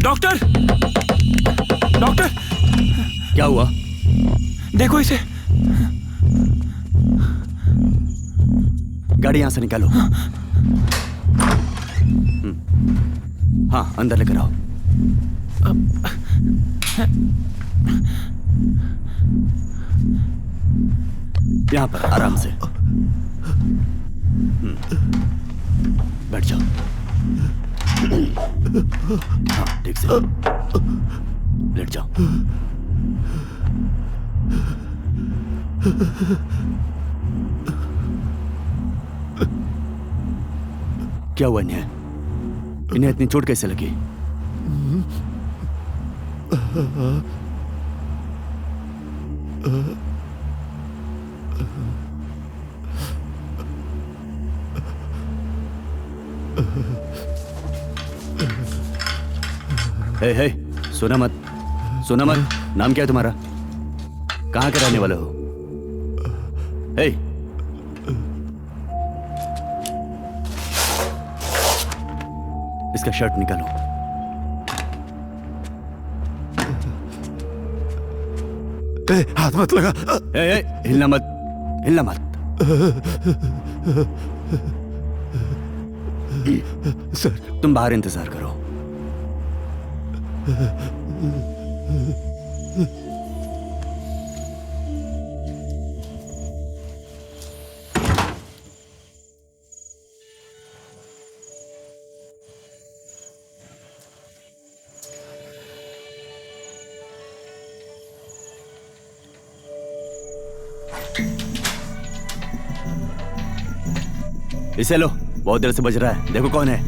डॉक्टर डॉक्टर, क्या हुआ? देखो इसे। गाड़ी यहां से निकालो। हाँ, अंदर लेकर आओ। यहां पर आराम से बैठ जाओ। हाँ, ठीक से लेट जाओ। क्या हुआ इन्हें? इन्हें इतनी चोट कैसे लगी? हे हे, सुना मत, सुना मत। नाम क्या है तुम्हारा? कहाँ के रहने वाले हो? हे, इसका शर्ट निकालो। हाथ मत लगा। ए, हिलना मत, हिलना मत। सर, तुम बाहर इंतजार करो। इसे लो, बहुत देर से बज रहा है। देखो कौन है।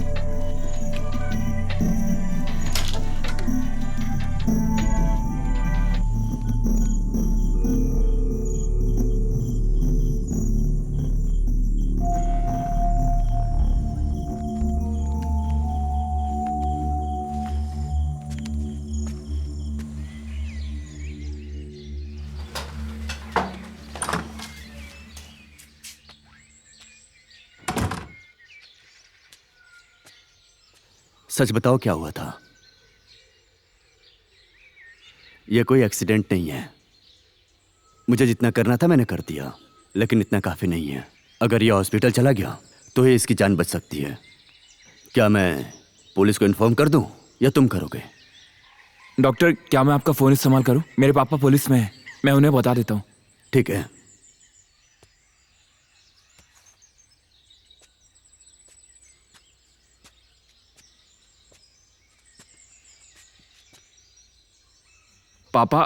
सच बताओ क्या हुआ था? यह कोई एक्सीडेंट नहीं है। मुझे जितना करना था मैंने कर दिया, लेकिन इतना काफी नहीं है। अगर यह हॉस्पिटल चला गया तो ही इसकी जान बच सकती है। क्या मैं पुलिस को इन्फॉर्म कर दूं या तुम करोगे? डॉक्टर, क्या मैं आपका फोन इस्तेमाल करूं? मेरे पापा पुलिस में हैं, मैं उन्हें बता देता हूं। ठीक है। पापा,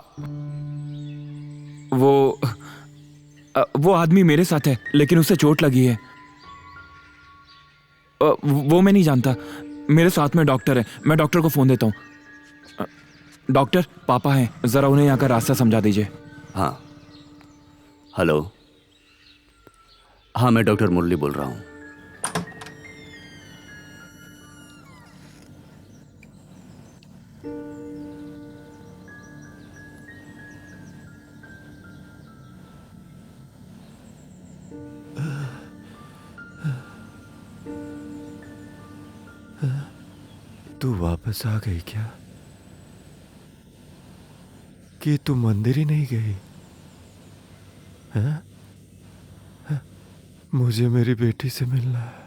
वो आदमी मेरे साथ है, लेकिन उसे चोट लगी है। वो मैं नहीं जानता। मेरे साथ में डॉक्टर है, मैं डॉक्टर को फोन देता हूँ। डॉक्टर, पापा हैं, जरा उन्हें यहाँ का रास्ता समझा दीजिए। हाँ, हेलो। हाँ, मैं डॉक्टर मुरली बोल रहा हूँ। तू वापस आ गई क्या? कि तू मंदिर ही नहीं गई? हाँ? हाँ? मुझे मेरी बेटी से मिलना है।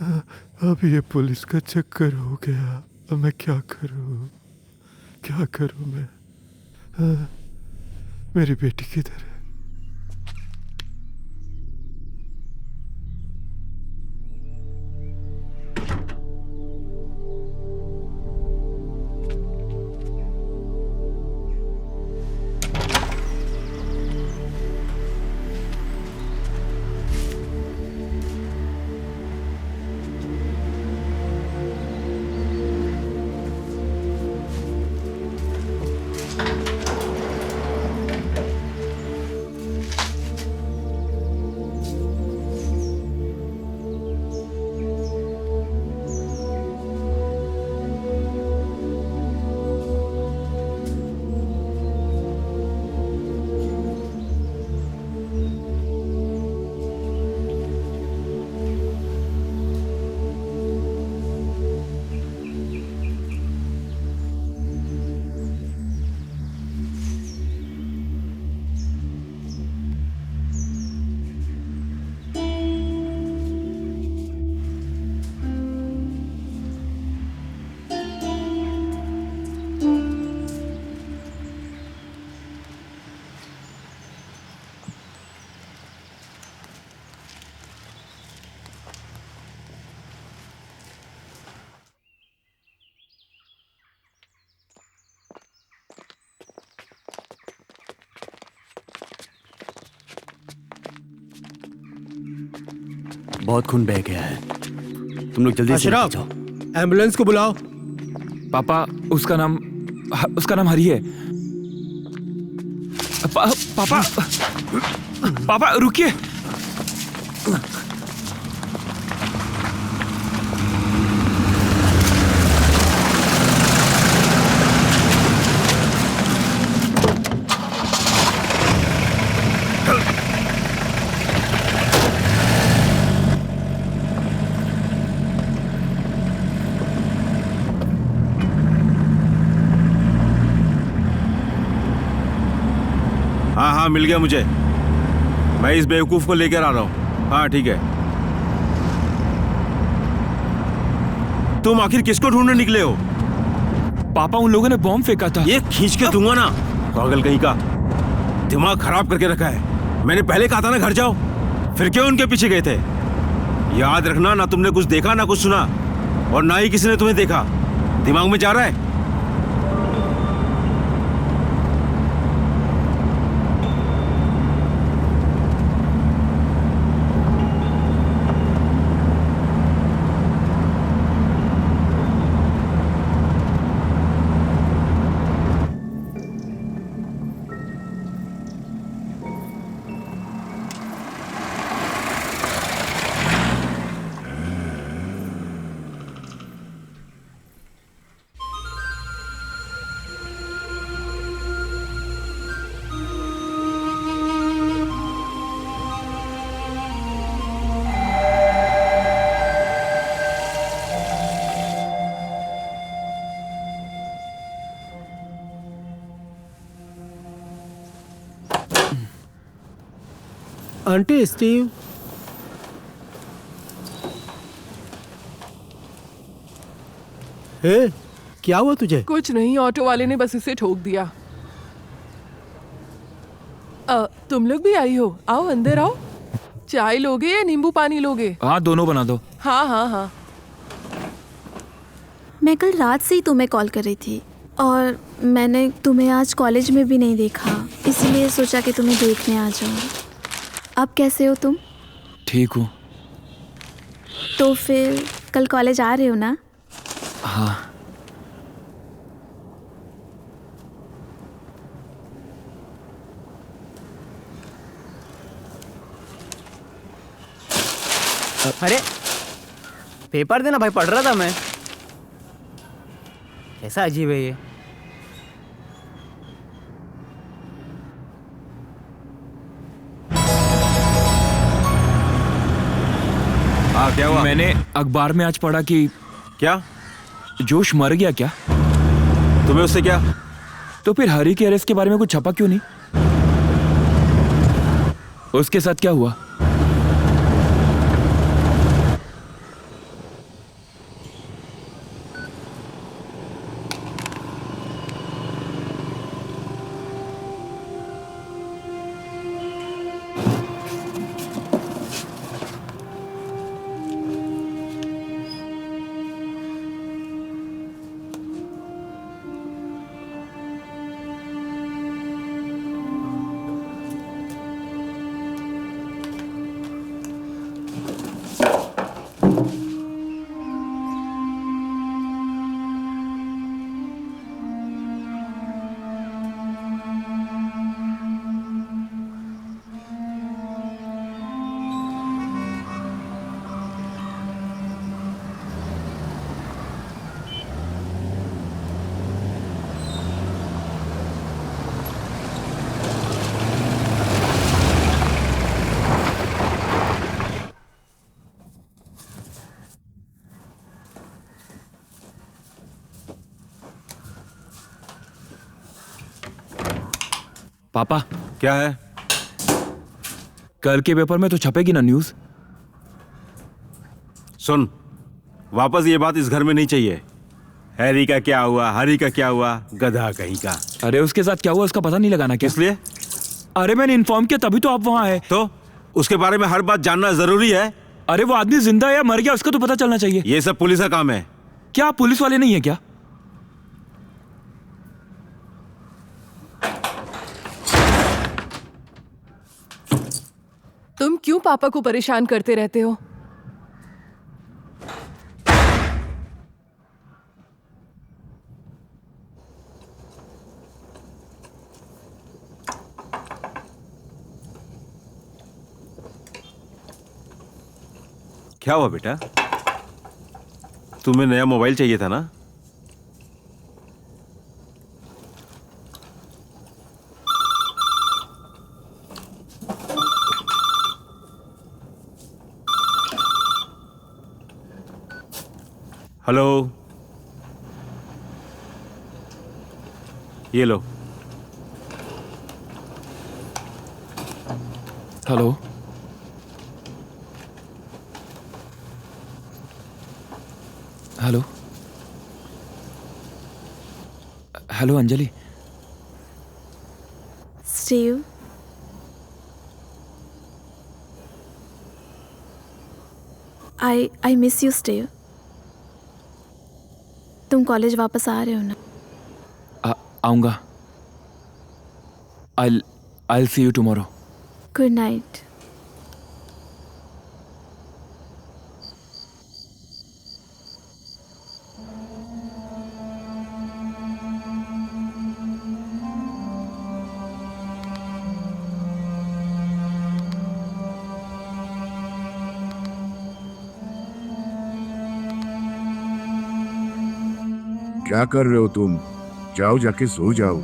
हाँ, अब ये पुलिस का चक्कर हो गया। अब मैं क्या करूं? क्या करूं मैं? हाँ? मेरी बेटी किधर है? बहुत खून बह गया है, तुम लोग जल्दी से जाओ। एम्बुलेंस को बुलाओ। पापा, उसका नाम हरी है। पापा, पापा रुकिए। हाँ हाँ, मिल गया मुझे। मैं इस बेवकूफ को लेकर आ रहा हूँ। हाँ ठीक है। तुम आखिर किसको ढूंढने निकले हो? पापा, उन लोगों ने बॉम्ब फेंका था। ये खींच के दूंगा ना। पागल कहीं का, दिमाग खराब करके रखा है। मैंने पहले कहा था ना घर जाओ, फिर क्यों उनके पीछे गए थे? याद रखना, ना तुमने कुछ देखा ना कुछ सुना, और ना ही किसी ने तुम्हें देखा। दिमाग में जा रहा है? आंटी स्टीव, हे क्या हुआ तुझे? कुछ नहीं, ऑटो वाले ने बस इसे ठोक दिया। तुम लोग भी आई हो? आओ अंदर आओ। चाय लोगे या नींबू पानी लोगे? हाँ, दोनों बना दो। हाँ हाँ हाँ। मैं कल रात से ही तुम्हें कॉल कर रही थी और मैंने तुम्हें आज कॉलेज में भी नहीं देखा, इसलिए सोचा कि तुम्हें देखने आ जाऊँ। अब कैसे हो तुम? ठीक हूँ। तो फिर कल कॉलेज आ रहे हो ना? हाँ। अरे पेपर देना भाई, पढ़ रहा था मैं। कैसा अजीब है ये। हाँ, क्या हुआ? मैंने अखबार में आज पढ़ा कि क्या जोश मर गया क्या? तुम्हें उससे क्या? तो फिर हरी के अरेस्ट के बारे में कुछ छपा क्यों नहीं? उसके साथ क्या हुआ? पापा, क्या है? कल के पेपर में तो छपेगी ना न्यूज़? सुन, वापस ये बात इस घर में नहीं चाहिए। हैरी का क्या हुआ, हरी का क्या हुआ, गधा कहीं का। अरे उसके साथ क्या हुआ उसका पता नहीं लगाना क्या? इसलिए? अरे मैंने इन्फॉर्म किया तभी तो आप वहाँ आए। तो उसके बारे में हर बात जानना जरूरी है? अरे वो आदमी जिंदा है या मर गया उसका तो पता चलना चाहिए। ये सब पुलिस का काम है। क्या आप पुलिस वाले नहीं है क्या? तुम क्यों पापा को परेशान करते रहते हो? क्या हुआ बेटा? तुम्हें नया मोबाइल चाहिए था ना? हेलो, ये लो। Hello, hello, hello Anjali. Steve, I miss you Steve. तुम कॉलेज वापस आ रहे हो ना? आऊंगा। I'll see you tomorrow. Good night. क्या कर रहे हो तुम? जाओ जाके सो जाओ।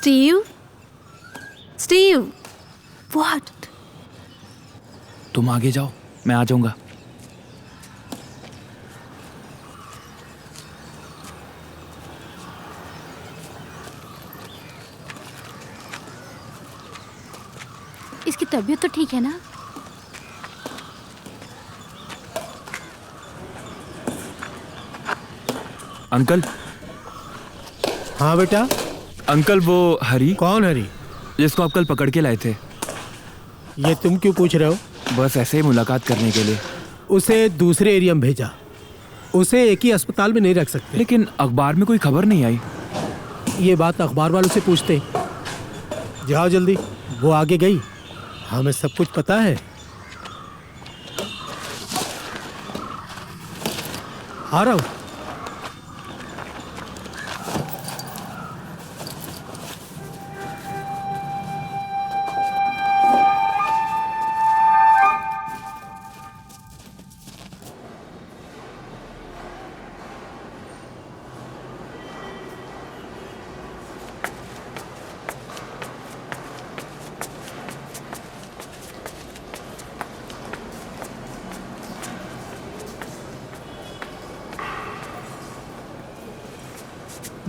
Steve, Steve, what? तुम आगे जाओ, मैं आ जाऊंगा। इसकी तबीयत तो ठीक है ना? अंकल। हाँ बेटा। अंकल वो हरी। कौन हरी? जिसको आप कल पकड़ के लाए थे। ये तुम क्यों पूछ रहे हो? बस ऐसे ही मुलाकात करने के लिए। उसे दूसरे एरिया में भेजा। उसे एक ही अस्पताल में नहीं रख सकते। लेकिन अखबार में कोई खबर नहीं आई। ये बात अखबार वालों से पूछते। जाओ जल्दी। वो आगे गई, हमें सब कुछ पता है। आ रहा हूं।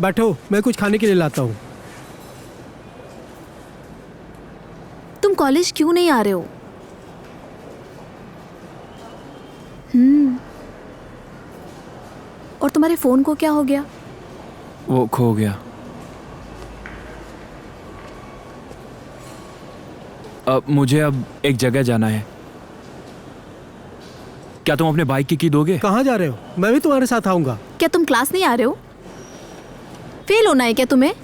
बैठो, मैं कुछ खाने के लिए लाता हूँ। तुम कॉलेज क्यों नहीं आ रहे हो? और तुम्हारे फोन को क्या हो गया? वो खो गया। मुझे अब एक जगह जाना है। क्या तुम अपने बाइक की की दोगे? कहाँ जा रहे हो? मैं भी तुम्हारे साथ आऊंगा। क्या तुम क्लास नहीं आ रहे हो? फेल होना है क्या तुम्हें?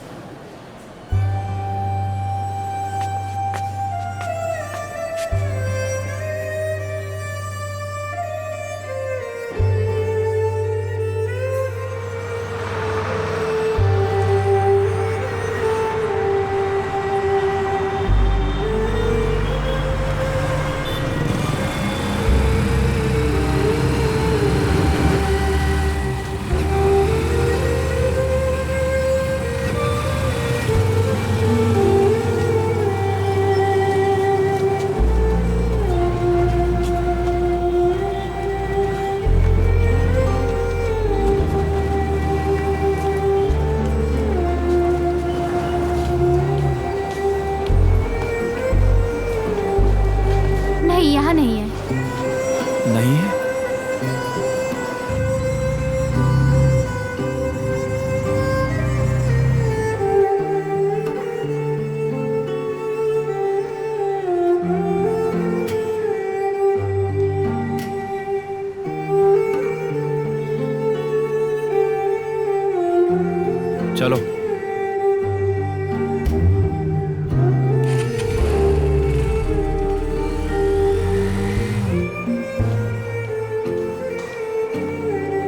चलो।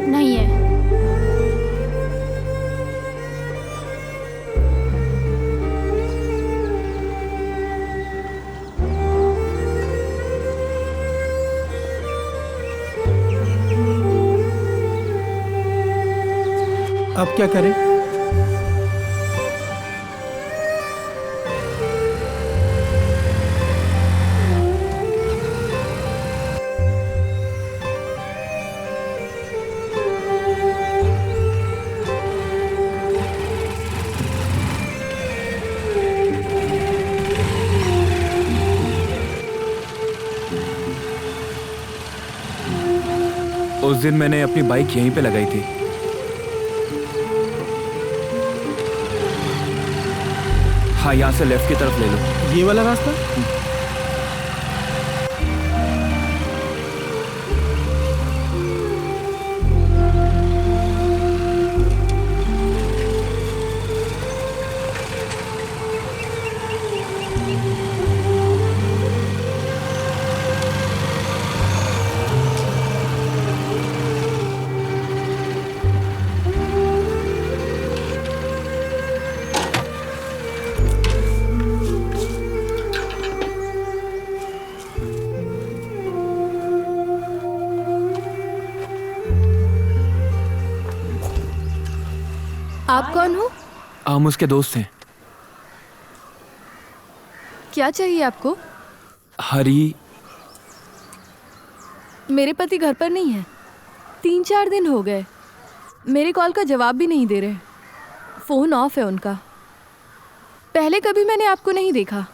नहीं है। अब क्या करें? उस दिन मैंने अपनी बाइक यहीं पे लगाई थी। हाँ, यहाँ से लेफ्ट की तरफ ले लो। ये वाला रास्ता? आप कौन हो? हम उसके दोस्त हैं। क्या चाहिए आपको? हरी, मेरे पति घर पर नहीं है। 3-4 दिन हो गए, मेरे कॉल का जवाब भी नहीं दे रहे। फोन ऑफ है उनका। पहले कभी मैंने आपको नहीं देखा।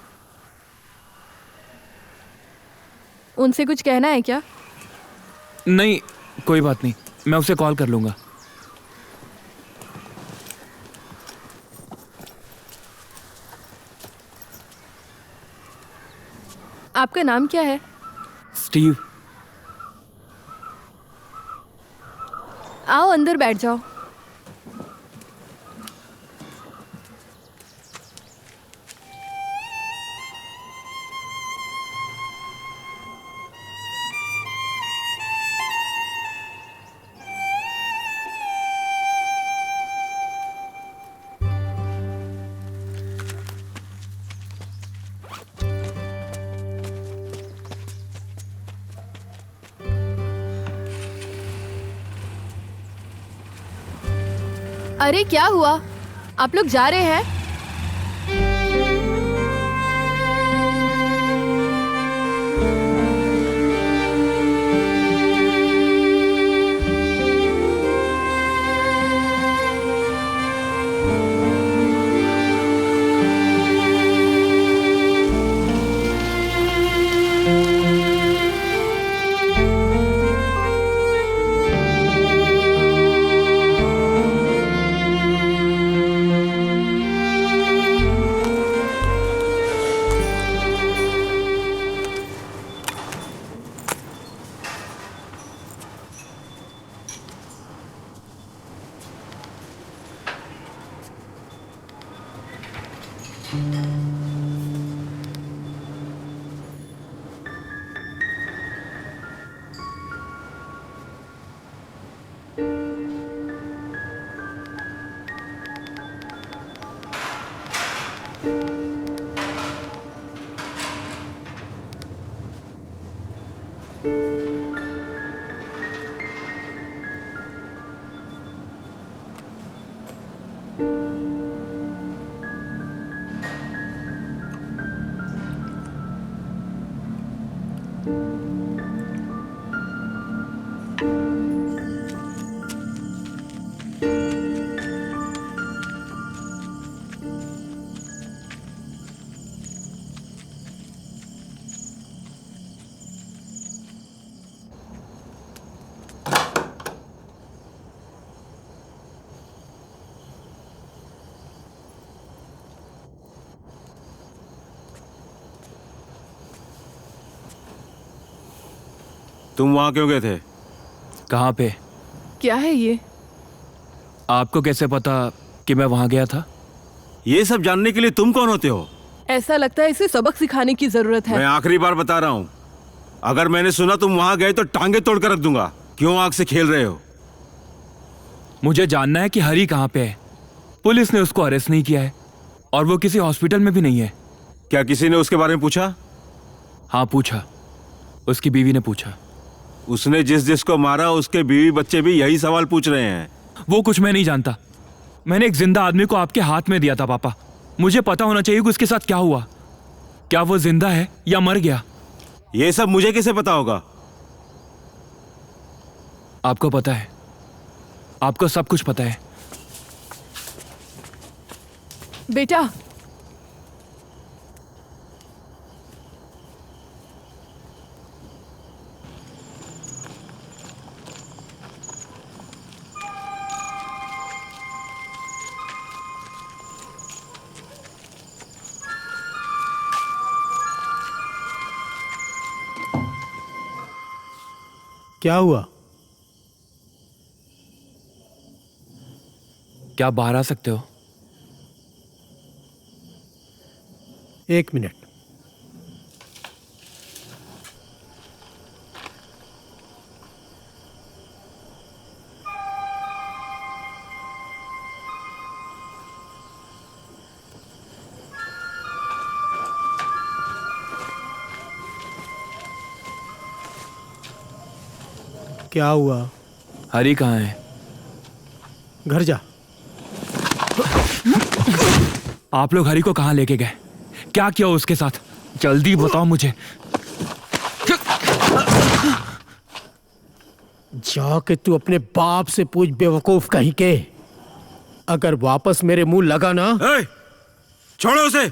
उनसे कुछ कहना है क्या? नहीं कोई बात नहीं, मैं उसे कॉल कर लूंगा। आपका नाम क्या है? स्टीव। आओ अंदर बैठ जाओ। अरे क्या हुआ? आप लोग जा रहे हैं? तुम वहां क्यों गए थे? कहाँ पे? क्या है ये? आपको कैसे पता कि मैं वहां गया था? ये सब जानने के लिए तुम कौन होते हो? ऐसा लगता है इसे सबक सिखाने की जरूरत है। मैं आखिरी बार बता रहा हूँ, अगर मैंने सुना तुम वहां गए तो टांगे तोड़ कर रख दूंगा। क्यों आग से खेल रहे हो? मुझे जानना है कि हरी कहाँ पे है। पुलिस ने उसको अरेस्ट नहीं किया है और वो किसी हॉस्पिटल में भी नहीं है। क्या किसी ने उसके बारे में पूछा? हाँ पूछा, उसकी बीवी ने पूछा। उसने जिसको मारा उसके बीवी बच्चे भी यही सवाल पूछ रहे हैं। वो कुछ मैं नहीं जानता। मैंने एक जिंदा आदमी को आपके हाथ में दिया था पापा। मुझे पता होना चाहिए कि उसके साथ क्या हुआ। क्या वो जिंदा है या मर गया? ये सब मुझे कैसे पता होगा? आपको पता है, आपको सब कुछ पता है। बेटा, क्या हुआ? क्या बाहर आ सकते हो? 1 मिनट। क्या हुआ? हरी कहाँ है? घर जा। आप लोग हरी को कहाँ लेके गए? क्या किया उसके साथ? जल्दी बताओ मुझे। जाके तू अपने बाप से पूछ, बेवकूफ कहीं के। अगर वापस मेरे मुंह लगा ना। छोड़ो उसे।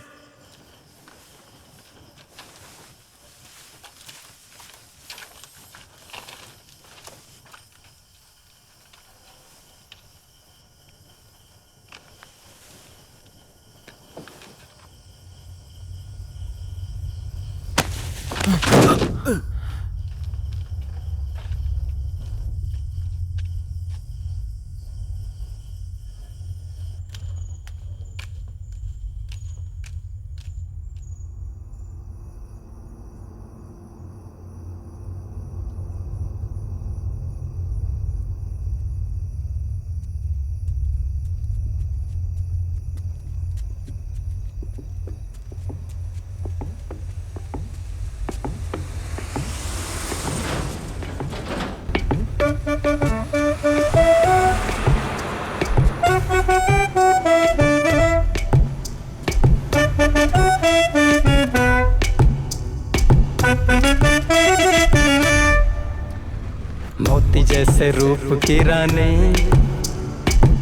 मोती जैसे रूप की रानी,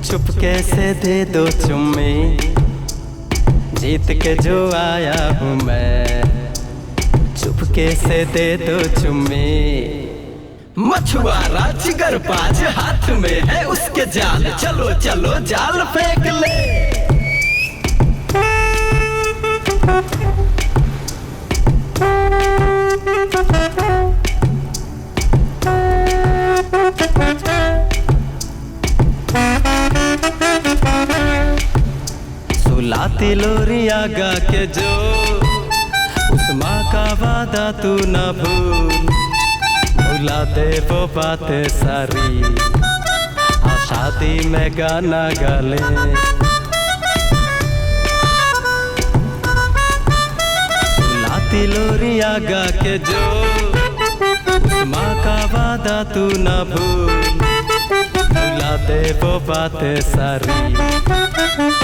चुपके से दे दो चुम्मी, जीत के जो आया हूँ मैं, चुपके से दे दो चुम्मी। मछुआरा जिगर बाज हाथ में है उसके जाल, चलो चलो जाल फेंक ले। सुलाती लोरिया गा के जो, उस माँ का वादा तू ना भूल, भुला दे वो बातें सारी, हाँ शादी में गाना गा ले। सुलाती लोरिया गा के जो, उस माँ का वादा तू ना भूल, भुला दे वो बातें सारी,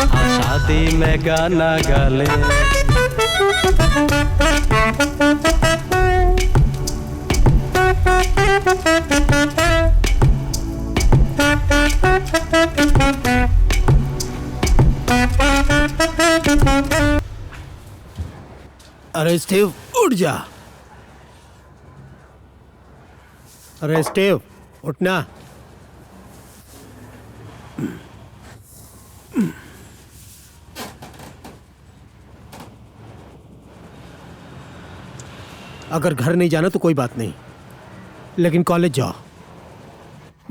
हाँ शादी में गाना गा ले। अरे स्टीव उठ जा। अरे स्टीव उठना। अगर घर नहीं जाना तो कोई बात नहीं, लेकिन कॉलेज जाओ,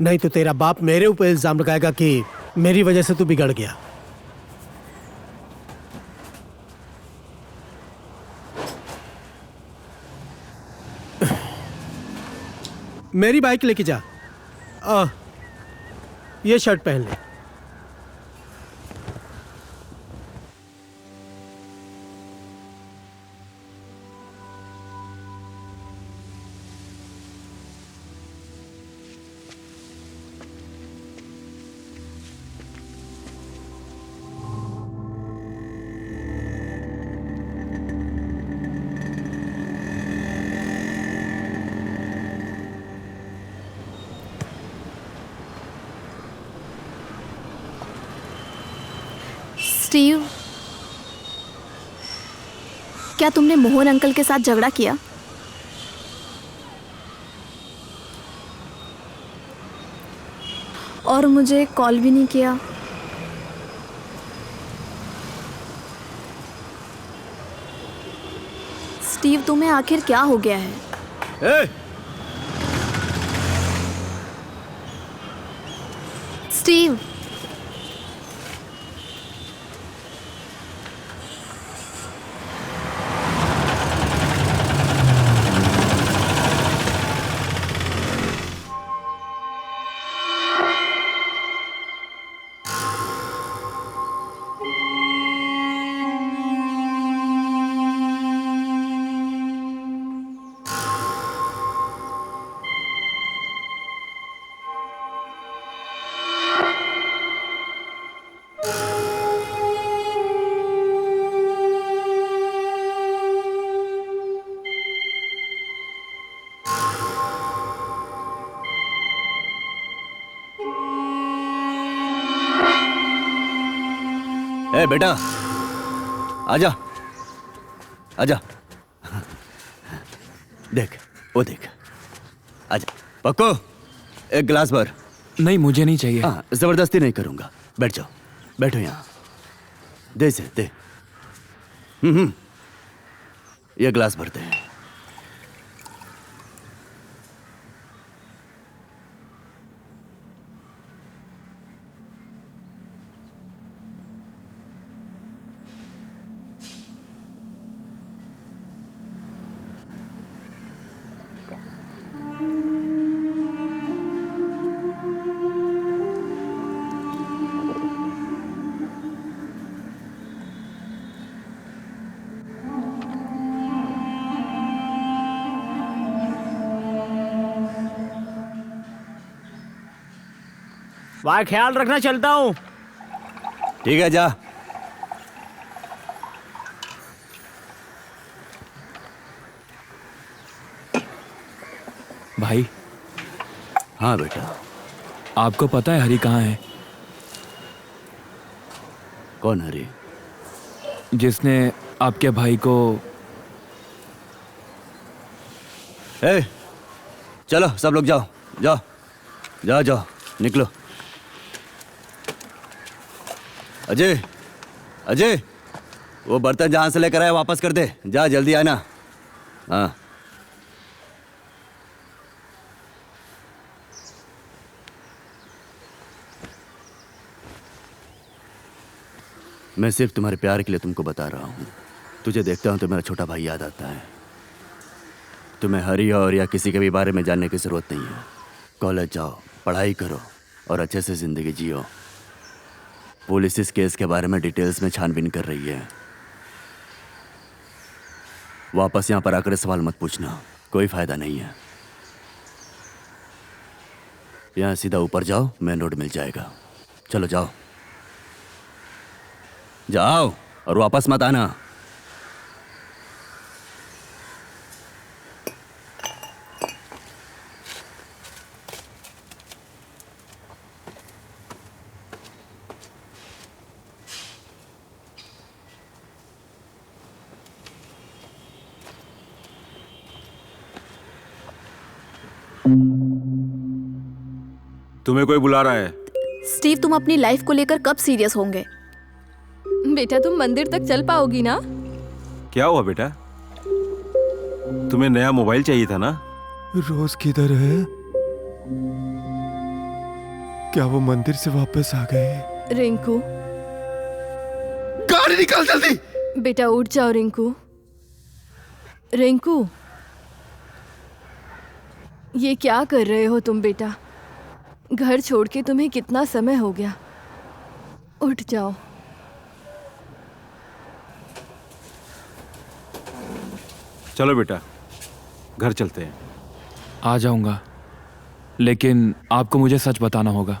नहीं तो तेरा बाप मेरे ऊपर इल्जाम लगाएगा कि मेरी वजह से तू बिगड़ गया। मेरी बाइक लेके जा। ये शर्ट पहन ले। स्टीव, क्या तुमने मोहन अंकल के साथ झगड़ा किया? और मुझे कॉल भी नहीं किया। स्टीव, तुम्हें आखिर क्या हो गया है? स्टीव, बेटा, आजा आजा। देख, वो देख। आजा पक्को, एक गिलास भर। नहीं, मुझे नहीं चाहिए। हाँ, जबरदस्ती नहीं करूंगा। बैठ जाओ, बैठो यहाँ। दे से दे। ये गिलास भरते हैं। भाई ख्याल रखना, चलता हूँ। ठीक है, जा। भाई। हाँ बेटा। आपको पता है हरी कहाँ है? कौन हरी? जिसने आपके भाई को। चलो सब लोग जाओ, जाओ जाओ जाओ, निकलो। अजय, अजय, वो बर्तन जहां से लेकर आया वापस कर दे। जा, जल्दी आना। हाँ। मैं सिर्फ तुम्हारे प्यार के लिए तुमको बता रहा हूँ। तुझे देखता हूँ तो मेरा छोटा भाई याद आता है। तुम्हें हरी और या किसी के भी बारे में जानने की जरूरत नहीं है। कॉलेज जाओ, पढ़ाई करो और अच्छे से जिंदगी जियो। पुलिस इस केस के बारे में डिटेल्स में छानबीन कर रही है। वापस यहाँ पर आकर सवाल मत पूछना, कोई फायदा नहीं है। यहाँ सीधा ऊपर जाओ, मेन रोड मिल जाएगा। चलो जाओ जाओ और वापस मत आना। तुम्हें कोई बुला रहा है। स्टीव, तुम अपनी लाइफ को लेकर कब सीरियस होंगे? बेटा तुम मंदिर तक चल पाओगी ना? क्या हुआ बेटा? तुम्हें नया मोबाइल चाहिए था ना? रोज किधर है? क्या वो मंदिर से वापस आ गए? रिंकू, गाड़ी निकाल जल्दी। बेटा उठ जाओ रिंकू। रिंकू, ये क्या कर रहे हो तुम बेटा? घर छोड़ के तुम्हें कितना समय हो गया। उठ जाओ। चलो बेटा, घर चलते हैं। आ जाऊंगा, लेकिन आपको मुझे सच बताना होगा।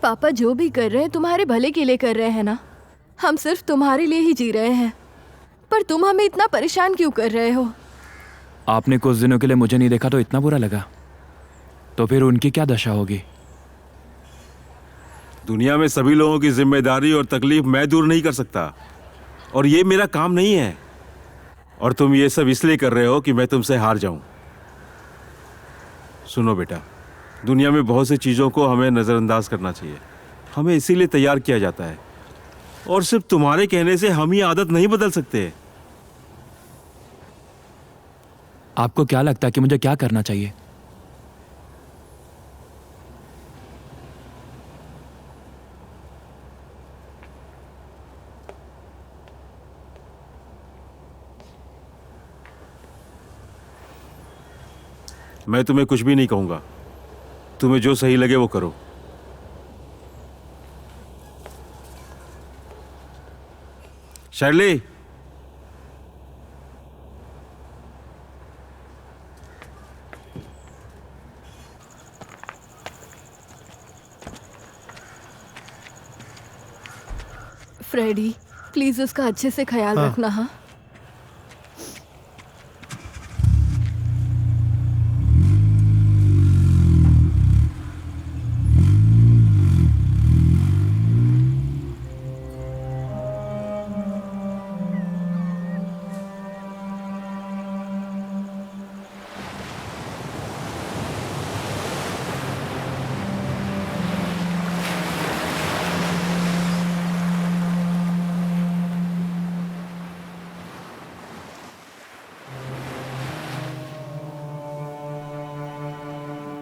पापा जो भी कर रहे हैं तुम्हारे भले के लिए कर रहे हैं ना। हम सिर्फ तुम्हारे लिए ही जी रहे हैं। पर तुम हमें इतना परेशान क्यों कर रहे हो? आपने कुछ दिनों के लिए मुझे नहीं देखा तो इतना बुरा लगा? तो फिर उनकी क्या दशा होगी? दुनिया में सभी लोगों की जिम्मेदारी और तकलीफ मैं दूर नहीं कर सकता, और ये मेरा काम नहीं है। और तुम ये सब इसलिए कर रहे हो कि मैं तुमसे हार जाऊं। सुनो बेटा, दुनिया में बहुत सी चीज़ों को हमें नज़रअंदाज करना चाहिए। हमें इसीलिए तैयार किया जाता है, और सिर्फ तुम्हारे कहने से हम ये आदत नहीं बदल सकते। आपको क्या लगता है कि मुझे क्या करना चाहिए? मैं तुम्हें कुछ भी नहीं कहूंगा। तुम्हें जो सही लगे वो करो। शर्ली, फ्रेडी, प्लीज उसका अच्छे से ख्याल रखना। हाँ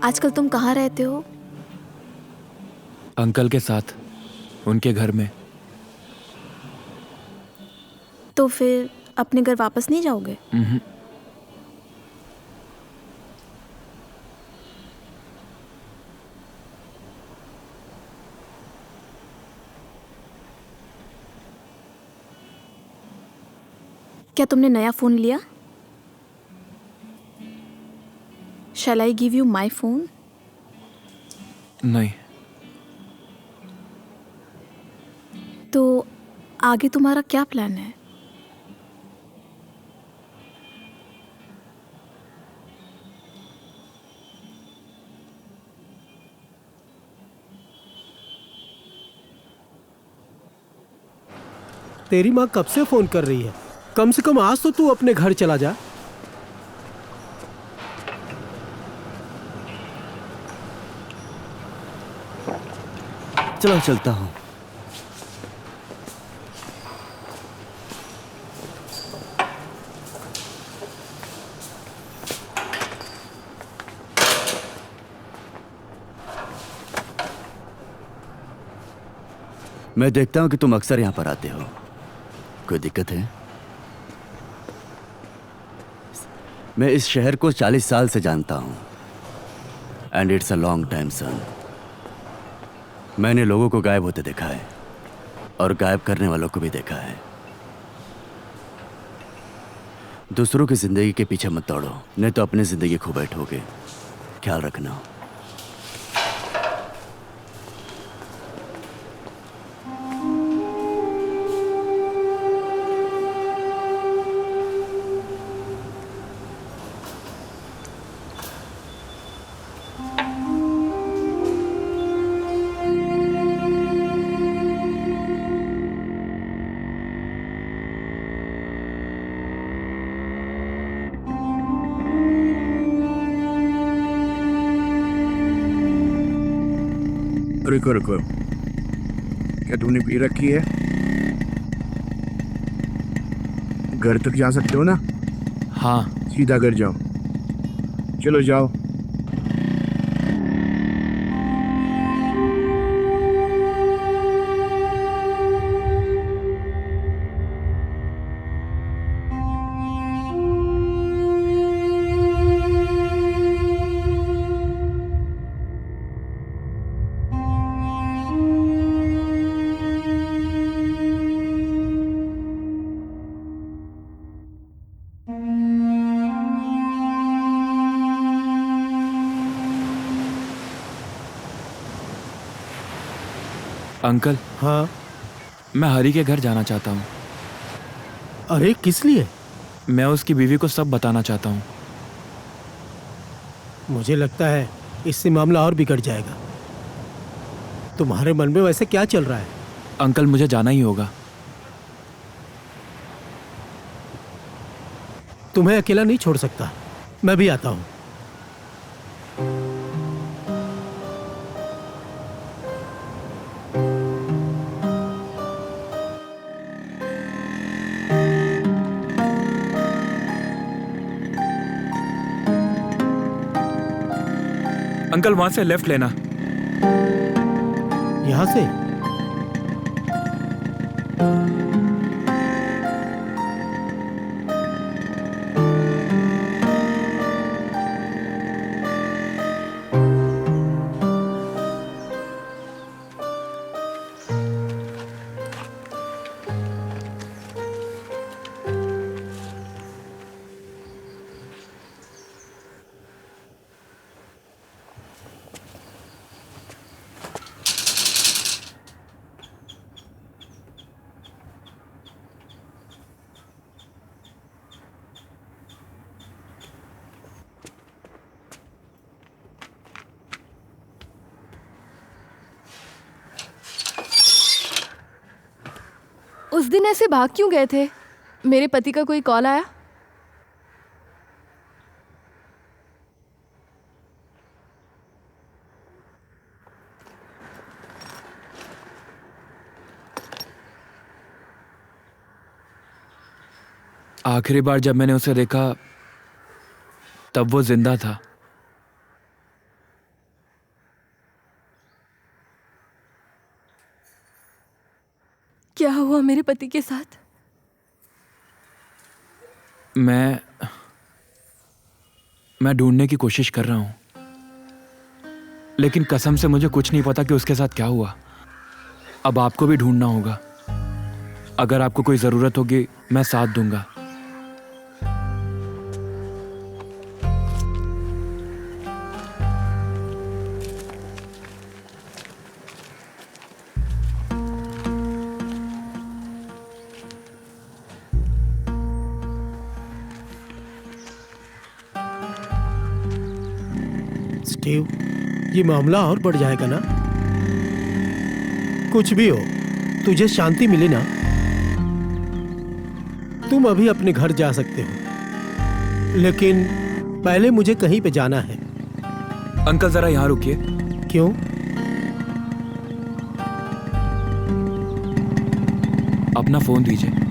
आजकल तुम कहाँ रहते हो? अंकल के साथ, उनके घर में। तो फिर अपने घर वापस नहीं जाओगे? क्या तुमने नया फोन लिया? Shall I give you my phone? नहीं। तो आगे तुम्हारा क्या प्लान है? तेरी माँ कब से फोन कर रही है? कम से कम आज तो तू अपने घर चला जा। चलो चलता हूँ। मैं देखता हूँ कि तुम अक्सर यहाँ पर आते हो। कोई दिक्कत है? मैं इस शहर को 40 साल से जानता हूँ। And it's a long time son. मैंने लोगों को गायब होते देखा है और गायब करने वालों को भी देखा है। दूसरों की जिंदगी के पीछे मत दौड़ो, नहीं तो अपनी जिंदगी खो बैठोगे। ख्याल रखना। रुको रुको, क्या तुमने पी रखी है? घर तक जा सकते हो ना? हाँ। सीधा घर जाओ। चलो जाओ। अंकल। हाँ। मैं हरी के घर जाना चाहता हूँ। अरे किस लिए? मैं उसकी बीवी को सब बताना चाहता हूँ। मुझे लगता है इससे मामला और बिगड़ जाएगा। तुम्हारे मन में वैसे क्या चल रहा है? अंकल मुझे जाना ही होगा। तुम्हें अकेला नहीं छोड़ सकता। मैं भी आता हूँ। अंकल वहां से लेफ्ट लेना। यहाँ से? उस दिन ऐसे भाग क्यों गए थे? मेरे पति का कोई कॉल आया? आखिरी बार जब मैंने उसे देखा तब वो जिंदा था। मेरे पति के साथ? मैं ढूंढने की कोशिश कर रहा हूँ, लेकिन कसम से मुझे कुछ नहीं पता कि उसके साथ क्या हुआ। अब आपको भी ढूंढना होगा। अगर आपको कोई ज़रूरत होगी मैं साथ दूंगा। स्टीव, ये मामला और बढ़ जाएगा ना। कुछ भी हो, तुझे शांति मिली ना, तुम अभी अपने घर जा सकते हो, लेकिन पहले मुझे कहीं पे जाना है। अंकल जरा यहाँ रुकिए। क्यों? अपना फोन दीजिए।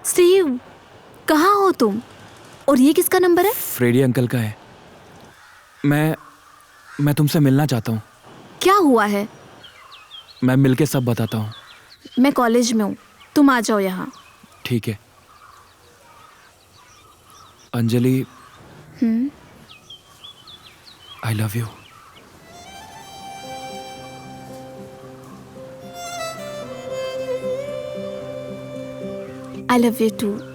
स्टीव, कहाँ हो तुम? और ये किसका नंबर है? फ्रेडी अंकल का है। मैं तुमसे मिलना चाहता हूँ। क्या हुआ है? मैं मिलके सब बताता हूँ। मैं कॉलेज में हूँ, तुम आ जाओ यहाँ। ठीक है। Anjali, I love you. I love you too.